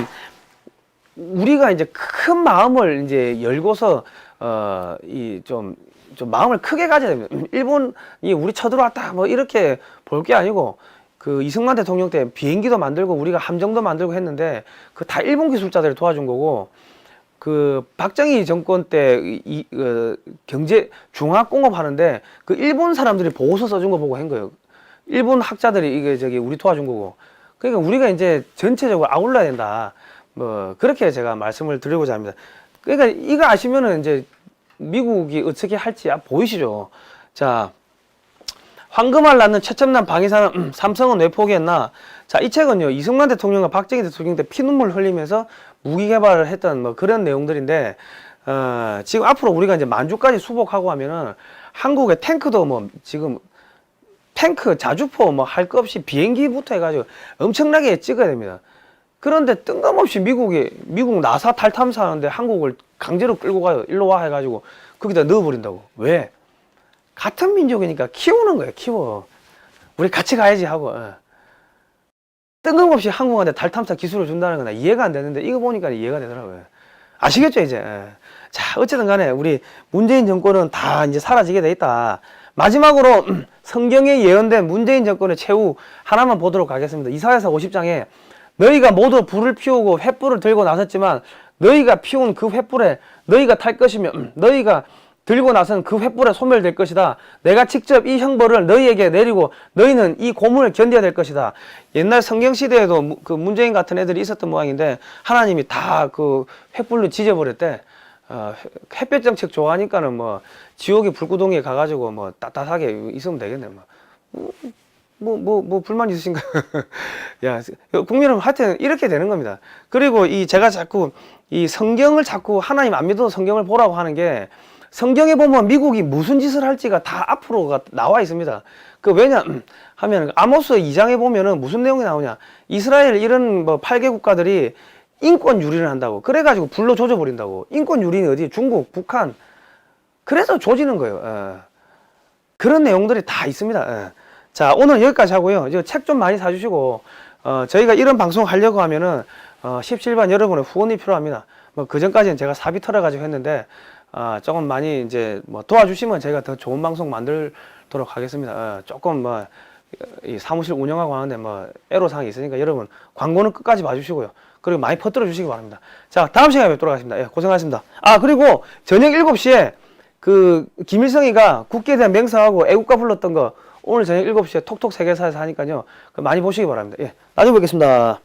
A: 우리가 이제 큰 마음을 이제 열고서 좀 마음을 크게 가져야 됩니다. 일본이 우리 쳐들어왔다 뭐 이렇게 볼 게 아니고, 그 이승만 대통령 때 비행기도 만들고 우리가 함정도 만들고 했는데 그 다 일본 기술자들이 도와준 거고, 그 박정희 정권 때 경제 중화공업 하는데 그 일본 사람들이 보고서 써준 거 보고 한 거예요. 일본 학자들이 이게 우리 도와준 거고. 그러니까 우리가 이제 전체적으로 아울러야 된다. 뭐 그렇게 제가 말씀을 드리고자 합니다. 그러니까 이거 아시면은 이제 미국이 어떻게 할지 보이시죠? 자, 황금알 낳는 최첨단 방위산업, 삼성은 왜 포기했나? 자, 이 책은요, 이승만 대통령과 박정희 대통령 때 피눈물 흘리면서 무기 개발을 했던 뭐 그런 내용들인데, 지금 앞으로 우리가 이제 만주까지 수복하고 하면은 한국의 탱크도 뭐 지금 탱크, 자주포 뭐 할 것 없이 비행기부터 해가지고 엄청나게 찍어야 됩니다. 그런데 뜬금없이 미국 나사 탈탐사 하는데 한국을 강제로 끌고 가요. 일로 와 해가지고 거기다 넣어버린다고. 왜? 같은 민족이니까 키우는 거예요. 키워. 우리 같이 가야지 하고. 뜬금없이 한국한테 달탐사 기술을 준다는 건 이해가 안 되는데, 이거 보니까 이해가 되더라고요. 아시겠죠, 이제? 자, 어쨌든 간에 우리 문재인 정권은 다 이제 사라지게 돼 있다. 마지막으로 성경에 예언된 문재인 정권의 최후 하나만 보도록 하겠습니다. 이사야서 50장에 너희가 모두 불을 피우고 횃불을 들고 나섰지만 너희가 피운 그 횃불에 너희가 탈 것이며 너희가 들고 나선 그 횃불에 소멸될 것이다. 내가 직접 이 형벌을 너희에게 내리고 너희는 이 고문을 견뎌야 될 것이다. 옛날 성경 시대에도 그 문재인 같은 애들이 있었던 모양인데 하나님이 다 그 횃불로 지져버렸대. 햇볕 정책 좋아하니까는 뭐 지옥의 불구덩이에 가가지고 뭐 따뜻하게 있으면 되겠네. 뭐 불만 있으신가? 야, 국민은 하여튼 이렇게 되는 겁니다. 그리고 제가 자꾸 이 성경을 자꾸 하나님 안 믿어도 성경을 보라고 하는 게, 성경에 보면 미국이 무슨 짓을 할지가 다 앞으로가 나와 있습니다. 왜냐 하면 아모스 2장에 보면은 무슨 내용이 나오냐? 이스라엘 이런 뭐 8개 국가들이 인권 유린을 한다고. 그래가지고 불로 조져버린다고. 인권 유린이 어디? 중국, 북한. 그래서 조지는 거예요. 그런 내용들이 다 있습니다. 자, 오늘 여기까지 하고요. 이제 책 좀 많이 사주시고, 저희가 이런 방송 하려고 하면은, 17반 여러분의 후원이 필요합니다. 뭐, 그 전까지는 제가 사비 털어가지고 했는데, 조금 많이 이제 뭐 도와주시면 저희가 더 좋은 방송 만들도록 하겠습니다. 조금 뭐, 이 사무실 운영하고 하는데 뭐, 애로사항이 있으니까 여러분, 광고는 끝까지 봐주시고요. 그리고 많이 퍼뜨려 주시기 바랍니다. 자, 다음 시간에 뵙도록 하겠습니다. 예, 고생하셨습니다. 그리고 저녁 7시에 그 김일성이가 국기에 대한 맹세하고 애국가 불렀던 거 오늘 저녁 7시에 톡톡 세계사에서 하니까요. 많이 보시기 바랍니다. 예, 나중에 뵙겠습니다.